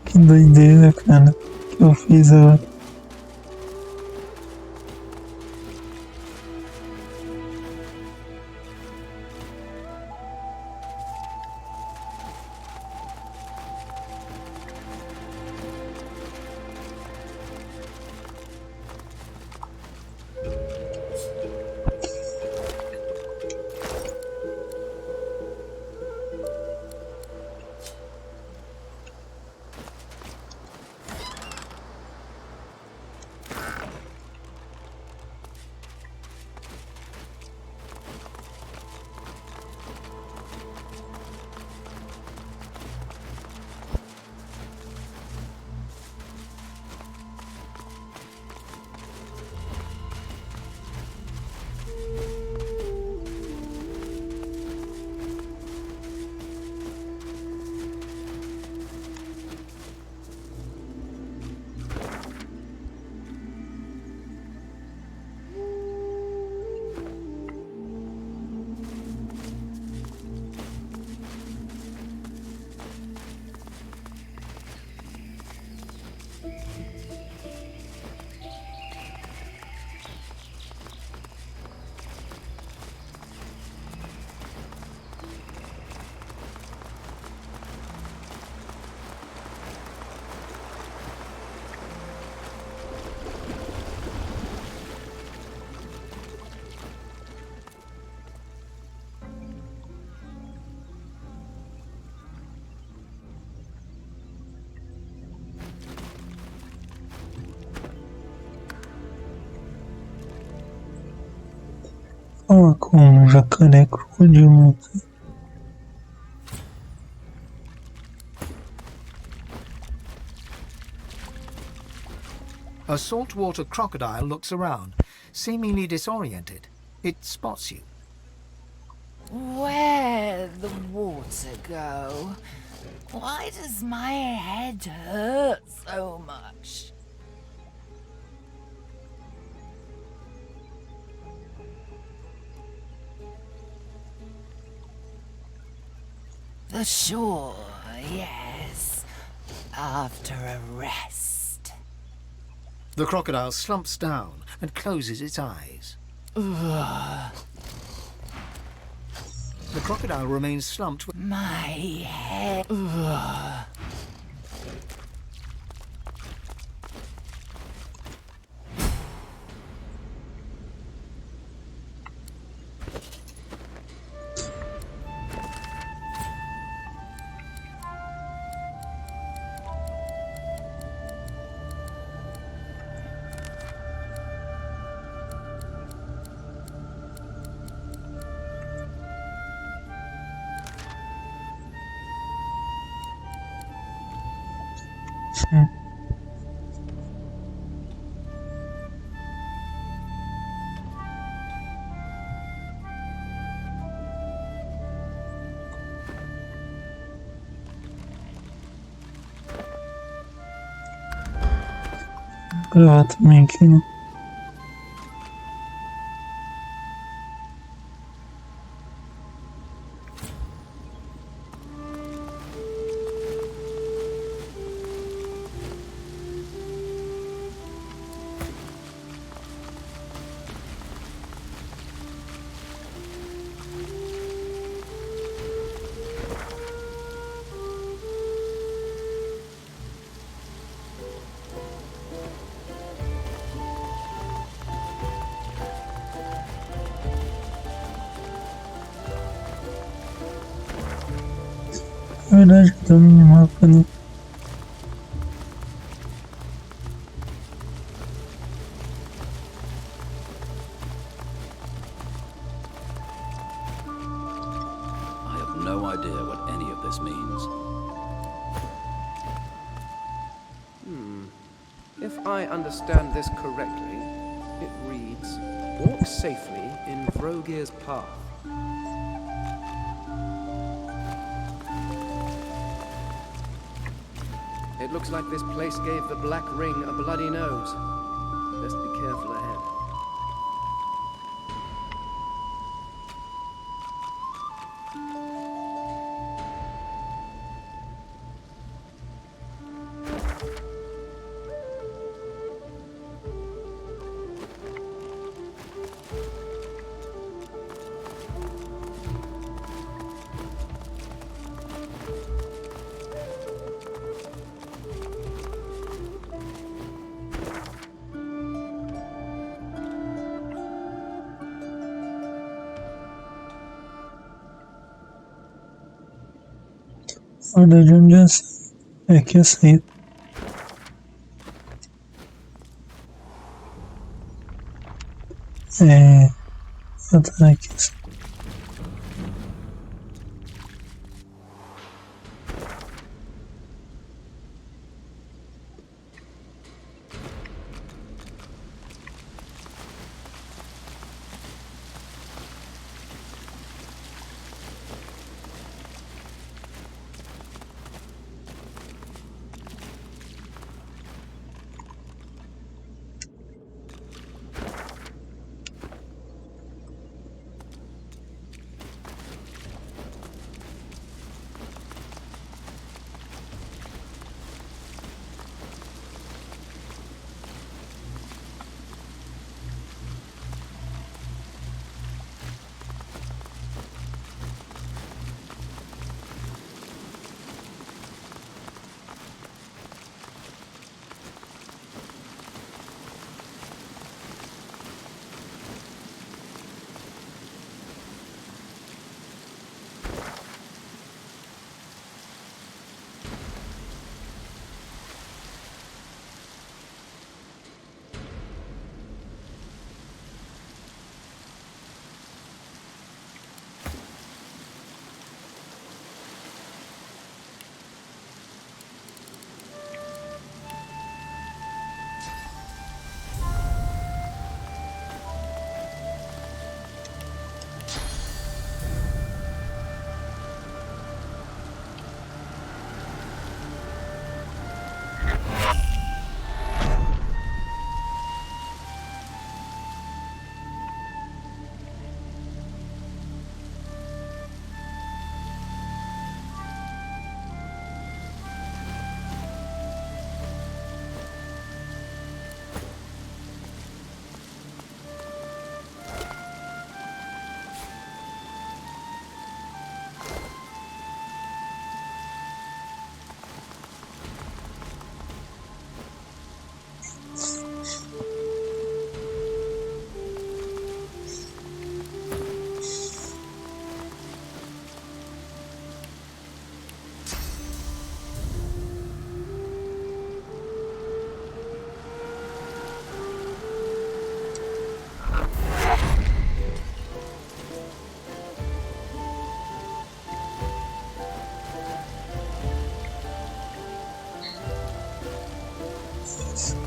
Que doideira, cara, que eu fiz agora. Fala com um jacaré crocodilo. A saltwater crocodile looks around, seemingly disoriented. It spots you. Where'd the water go? Why does my head hurt so much? The shore, yes. After a rest. The crocodile slumps down and closes its eyes. Ugh. The crocodile remains slumped with My head. Ugh. Gravar também aqui, né? Na verdade, cadê o minimapa ali? I have no idea what any of this means. If I understand this correctly, it reads, walk safely in Vrogir's path. It looks like this place gave the Black Ring a bloody nose. Best be careful ahead. Na verdade, onde é que ia sair? Tá aqui.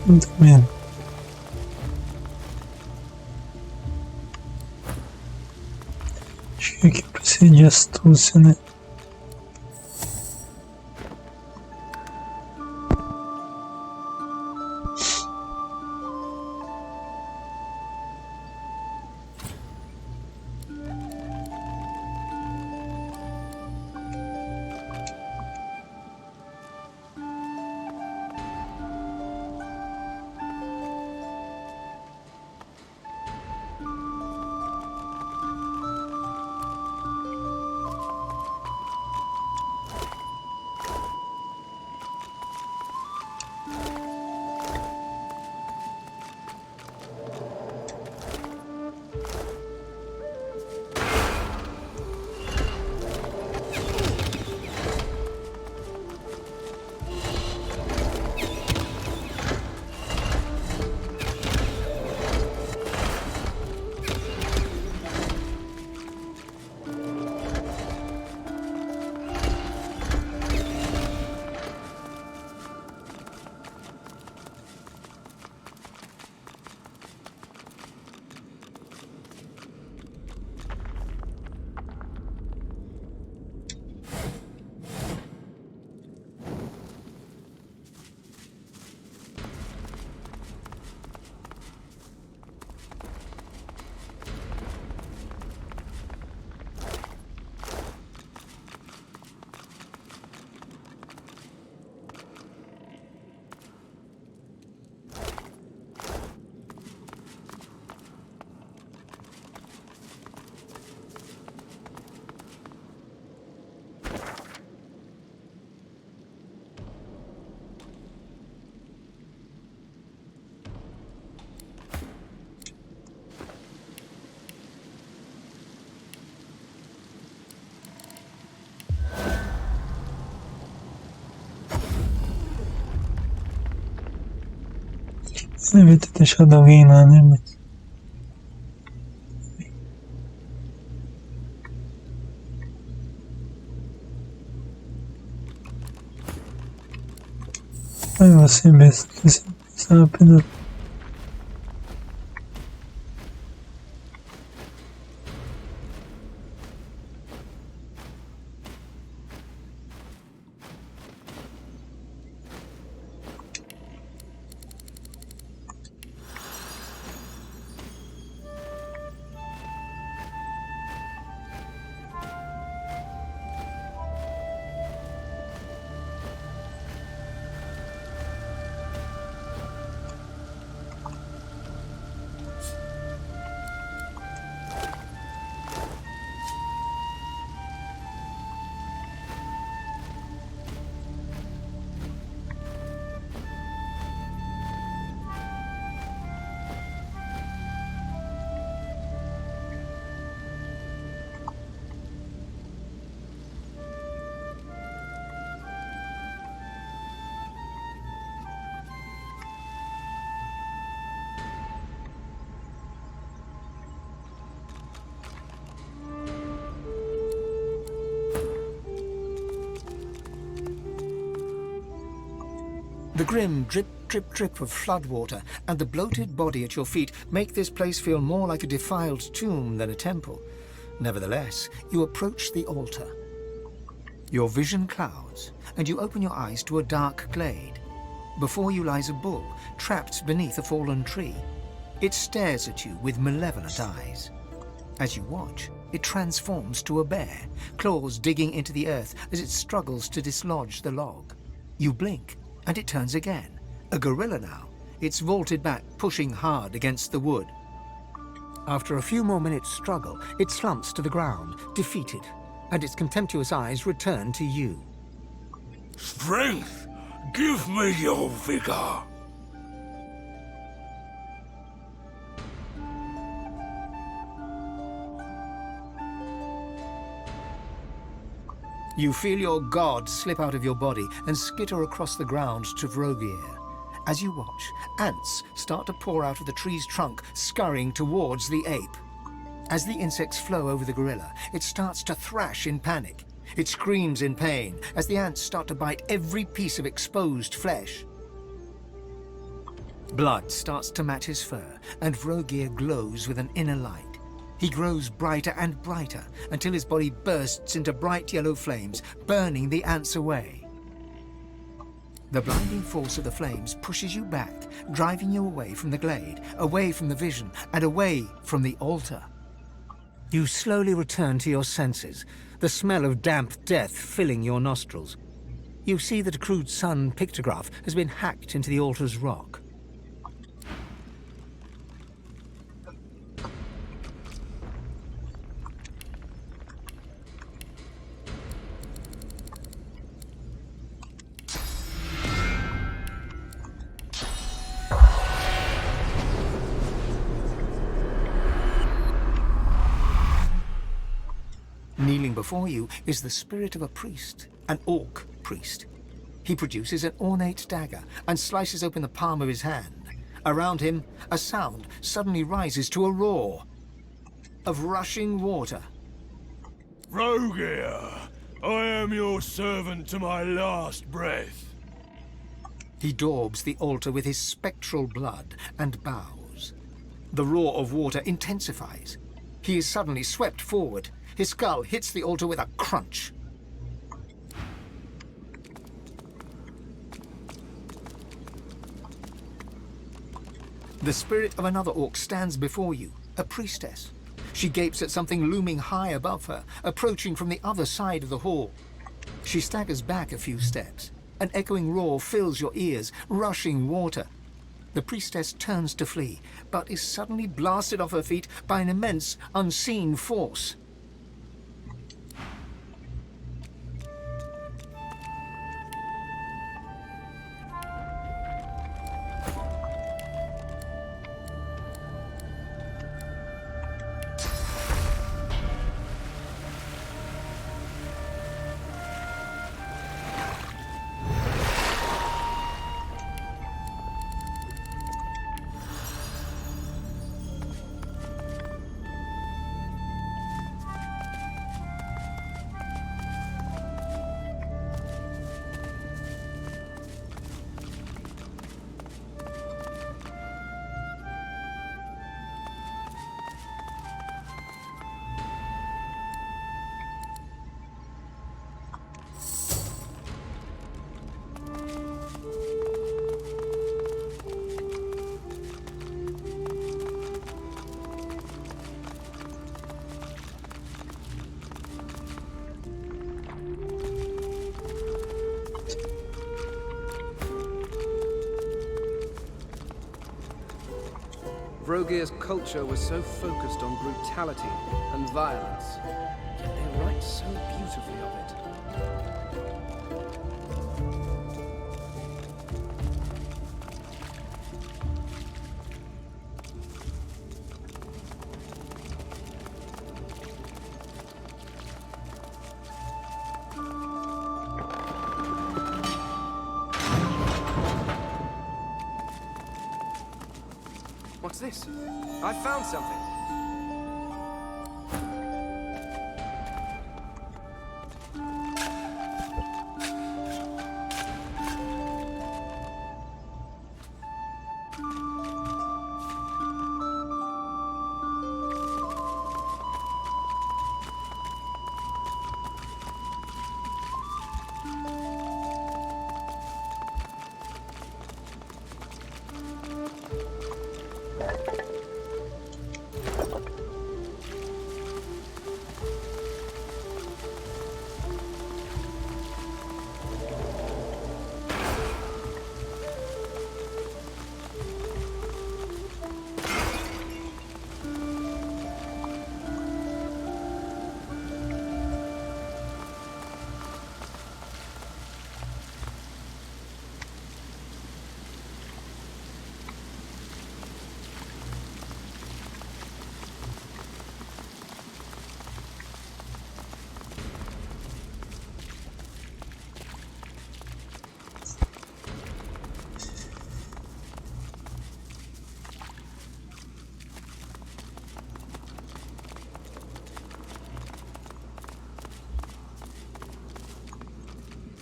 Muito bem. Acho que aqui precisa de astúcia, né? Devia ter deixado alguém lá, né? Mas... Ai, você mesmo, rápido. The grim drip, drip, drip of floodwater and the bloated body at your feet make this place feel more like a defiled tomb than a temple. Nevertheless, you approach the altar. Your vision clouds, and you open your eyes to a dark glade. Before you lies a bull, trapped beneath a fallen tree. It stares at you with malevolent eyes. As you watch, it transforms to a bear, claws digging into the earth as it struggles to dislodge the log. You blink, and it turns again. A gorilla now. It's vaulted back, pushing hard against the wood. After a few more minutes' struggle, it slumps to the ground, defeated, and its contemptuous eyes return to you. Strength! Give me your vigor! You feel your god slip out of your body and skitter across the ground to Vrogir. As you watch, ants start to pour out of the tree's trunk, scurrying towards the ape. As the insects flow over the gorilla, it starts to thrash in panic. It screams in pain as the ants start to bite every piece of exposed flesh. Blood starts to match his fur, and Vrogir glows with an inner light. He grows brighter and brighter until his body bursts into bright yellow flames, burning the ants away. The blinding force of the flames pushes you back, driving you away from the glade, away from the vision, and away from the altar. You slowly return to your senses, the smell of damp death filling your nostrils. You see that a crude sun pictograph has been hacked into the altar's rock. Kneeling before you is the spirit of a priest, an orc priest. He produces an ornate dagger and slices open the palm of his hand. Around him, a sound suddenly rises to a roar of rushing water. Vrogir, I am your servant to my last breath. He daubs the altar with his spectral blood and bows. The roar of water intensifies. He is suddenly swept forward. His skull hits the altar with a crunch. The spirit of another orc stands before you, a priestess. She gapes at something looming high above her, approaching from the other side of the hall. She staggers back a few steps. An echoing roar fills your ears, rushing water. The priestess turns to flee, but is suddenly blasted off her feet by an immense, unseen force. Brogir's culture was so focused on brutality and violence, yet they write so beautifully of it. What's this? I found something.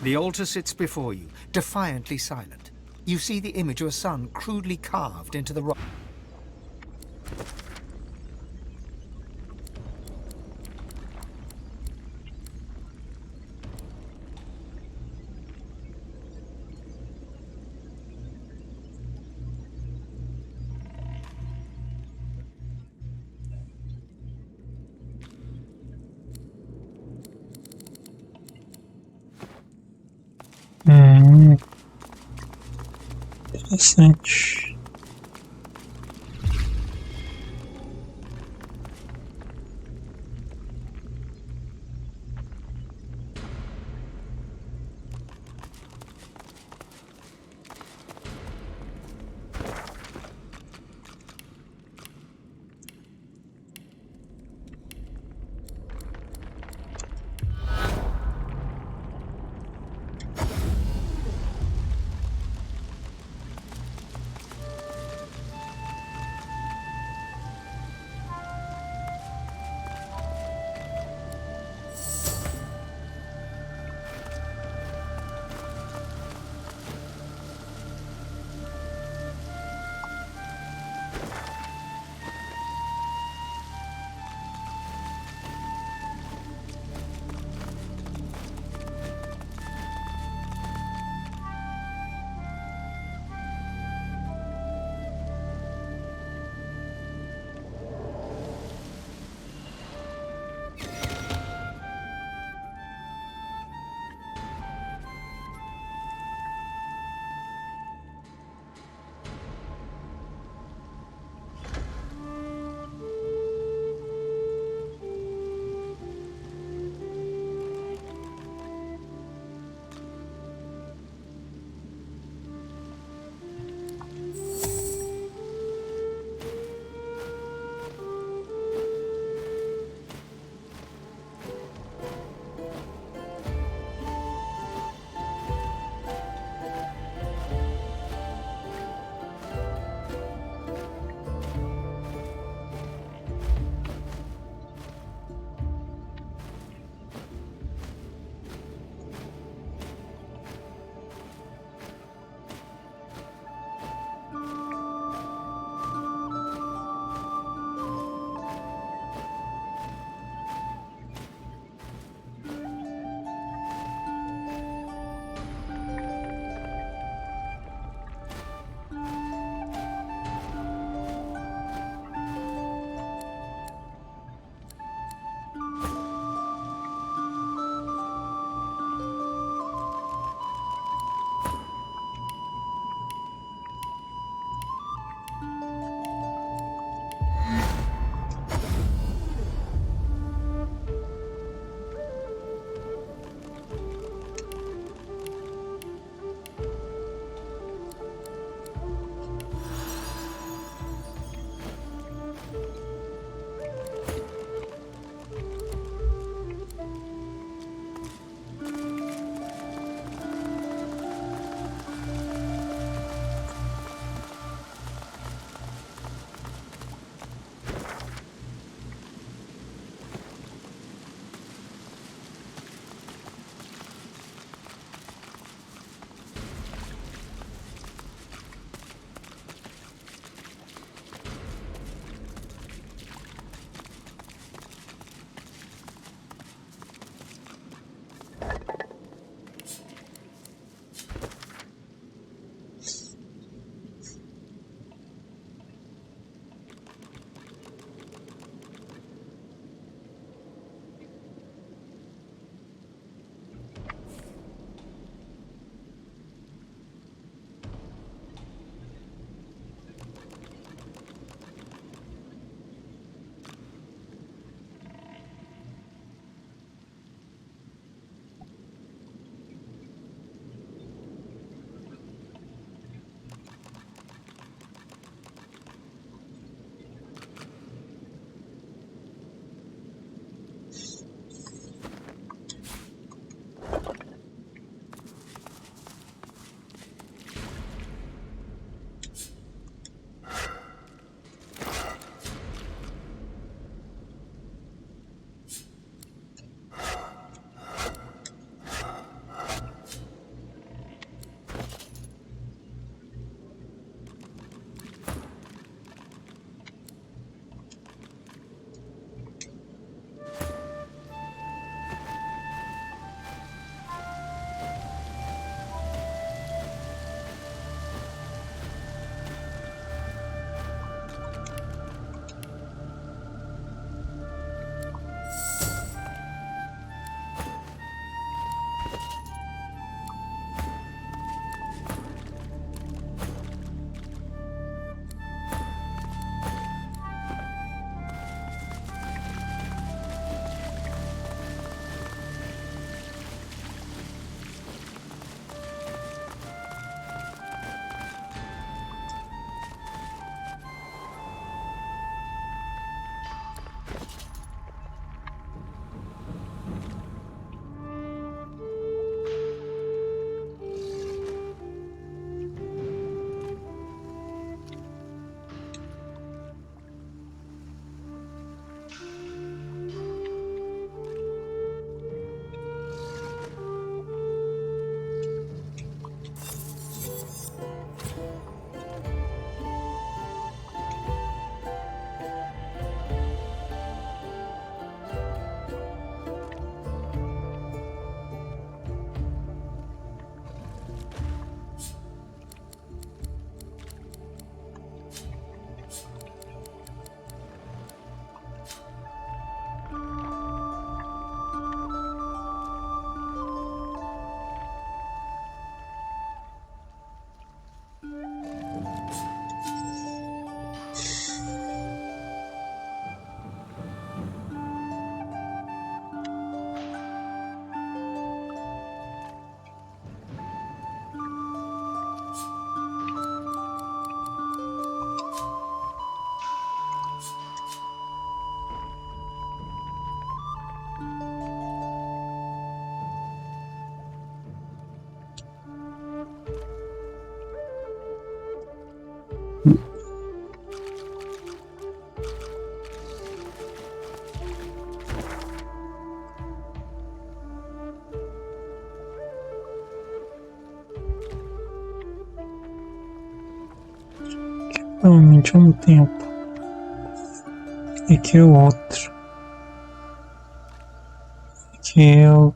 The altar sits before you, defiantly silent. You see the image of a sun crudely carved into the rock. Interessante. Provavelmente um tempo e que o outro, que eu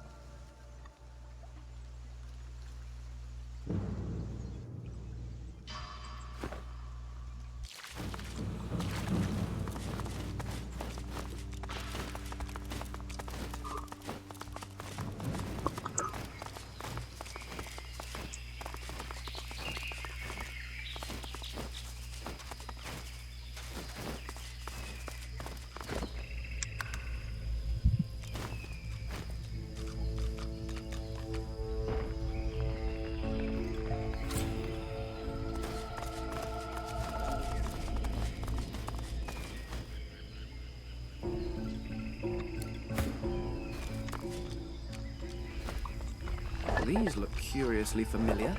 These look curiously familiar.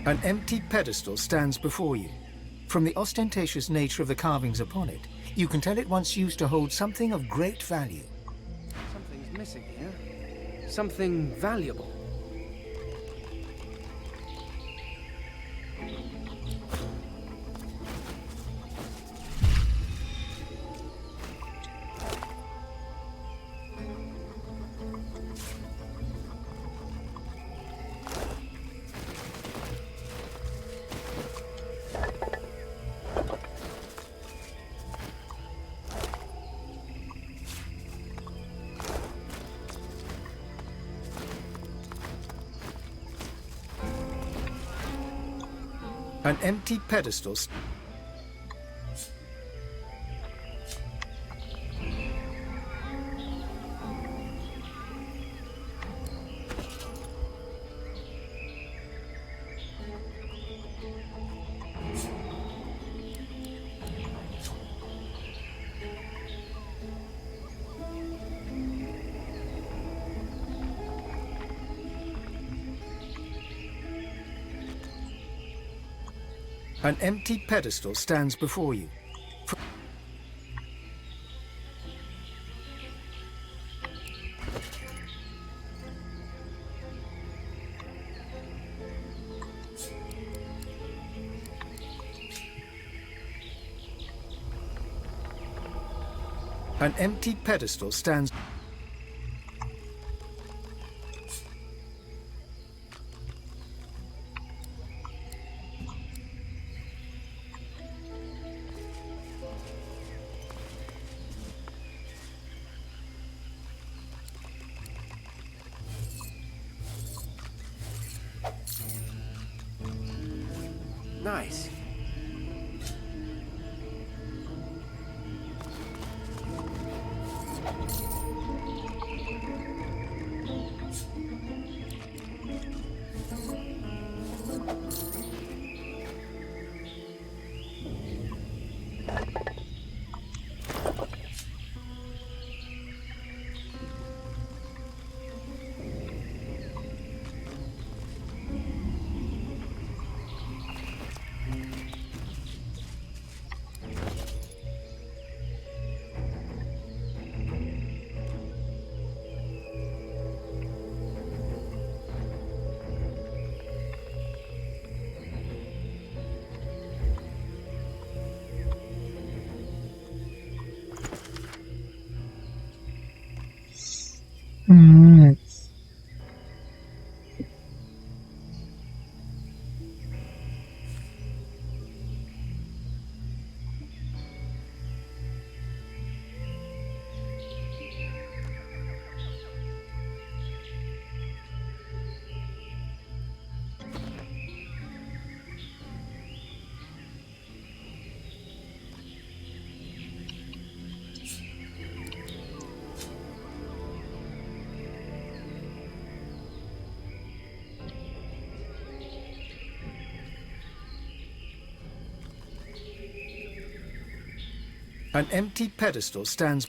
An empty pedestal stands before you. From the ostentatious nature of the carvings upon it, you can tell it once used to hold something of great value. Something's missing here. Something valuable. An empty pedestal. An empty pedestal stands before you. An empty pedestal stands. Nice. An empty pedestal stands.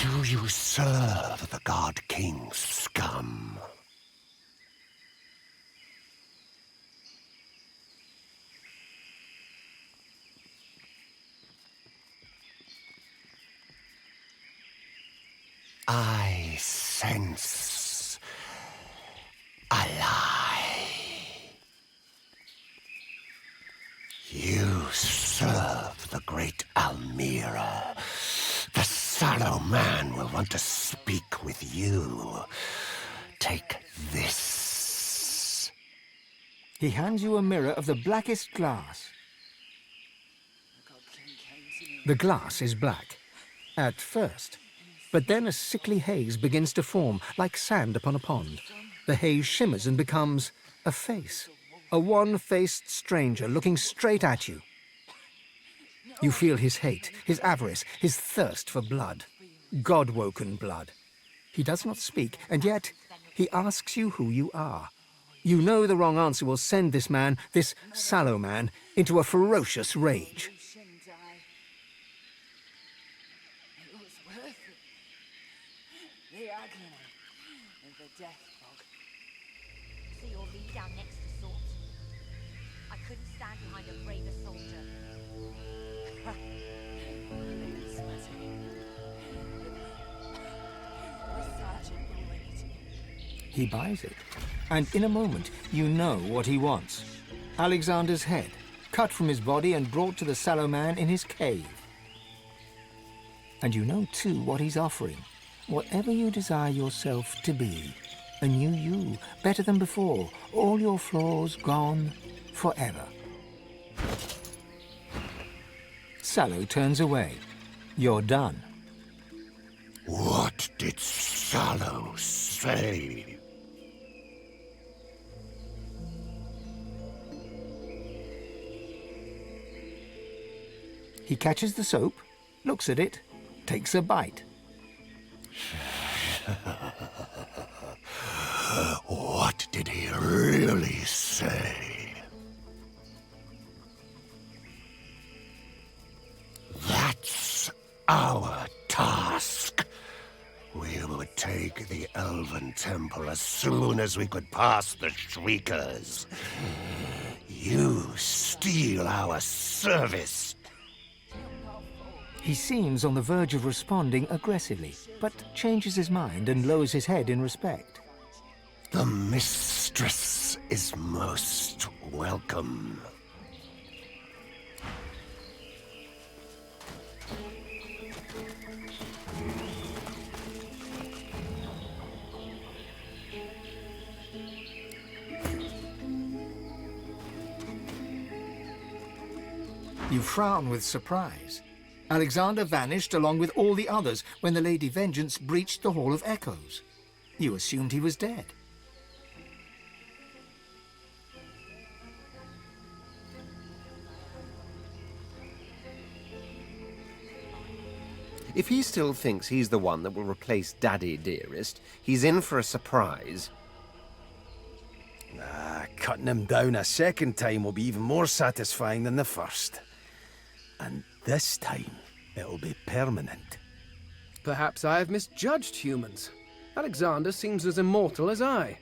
Do you serve the God King's scum? I sense a lie. You serve the great Almira. The sallow man will want to speak with you. Take this. He hands you a mirror of the blackest glass. The glass is black, at first, but then a sickly haze begins to form, like sand upon a pond. The haze shimmers and becomes a face, a one-faced stranger looking straight at you. You feel his hate, his avarice, his thirst for blood. God-woken blood. He does not speak, and yet he asks you who you are. You know the wrong answer will send this man, this sallow man, into a ferocious rage. It was worth it. The agony and the death fog. So you'll lead down next to sort. I couldn't stand behind a braver soldier. He buys it, and in a moment you know what he wants. Alexander's head, cut from his body and brought to the sallow man in his cave. And you know too what he's offering. Whatever you desire yourself to be, a new you, better than before, all your flaws gone forever. Sallow turns away. You're done. What did Sallow say? He catches the soap, looks at it, takes a bite. What did he really say? That's our task. We would take the Elven Temple as soon as we could pass the Shriekers. You steal our service. He seems on the verge of responding aggressively, but changes his mind and lowers his head in respect. The mistress is most welcome. You frown with surprise. Alexander vanished along with all the others when the Lady Vengeance breached the Hall of Echoes. You assumed he was dead. If he still thinks he's the one that will replace Daddy Dearest, he's in for a surprise. Cutting him down a second time will be even more satisfying than the first. And this time, it'll be permanent. Perhaps I have misjudged humans. Alexander seems as immortal as I.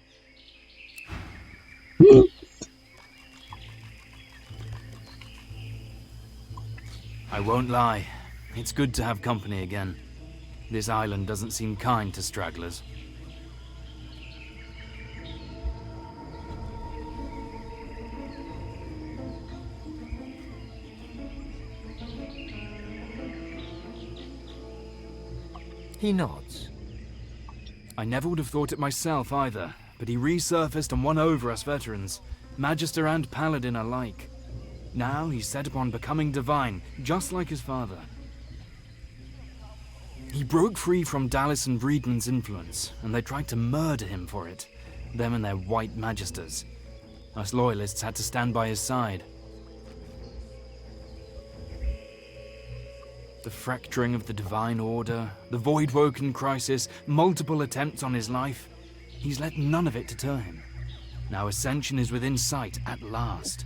I won't lie. It's good to have company again. This island doesn't seem kind to stragglers. He nods. I never would have thought it myself either, but he resurfaced and won over us veterans, Magister and Paladin alike. Now he's set upon becoming divine, just like his father. He broke free from Dallas and Breedman's influence, and they tried to murder him for it, them and their white magisters. Us loyalists had to stand by his side. The fracturing of the Divine Order, the Voidwoken crisis, multiple attempts on his life. He's let none of it deter him. Now ascension is within sight at last.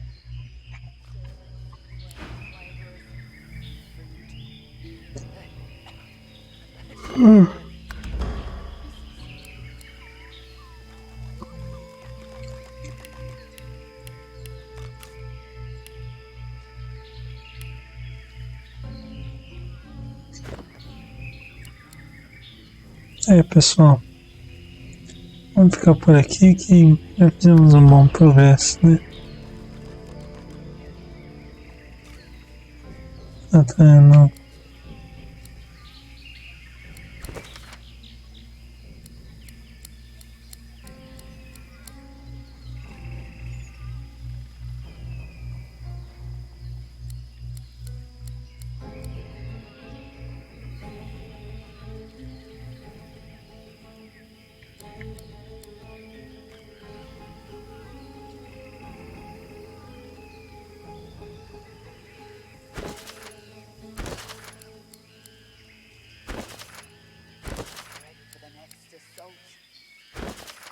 Pessoal, vamos ficar por aqui que já fizemos um bom progresso, né? Não.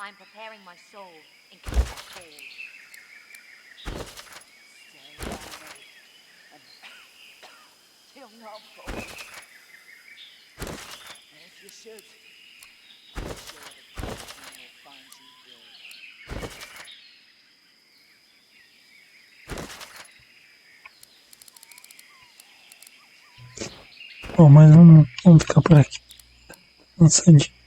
I'm preparing my soul in case it falls. Stay by me, and you'll not fall. And if you should, I'm sure the Continent will find you dead. Bom, mas vamos ficar por aqui. Cansadinho.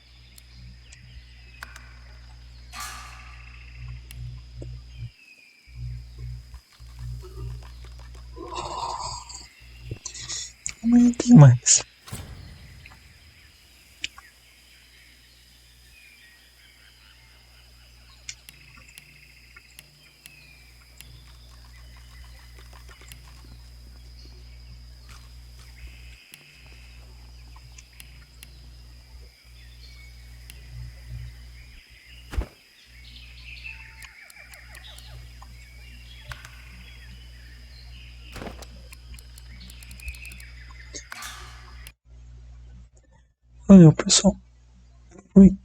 Amanhã tem mais. Valeu, pessoal. Fui.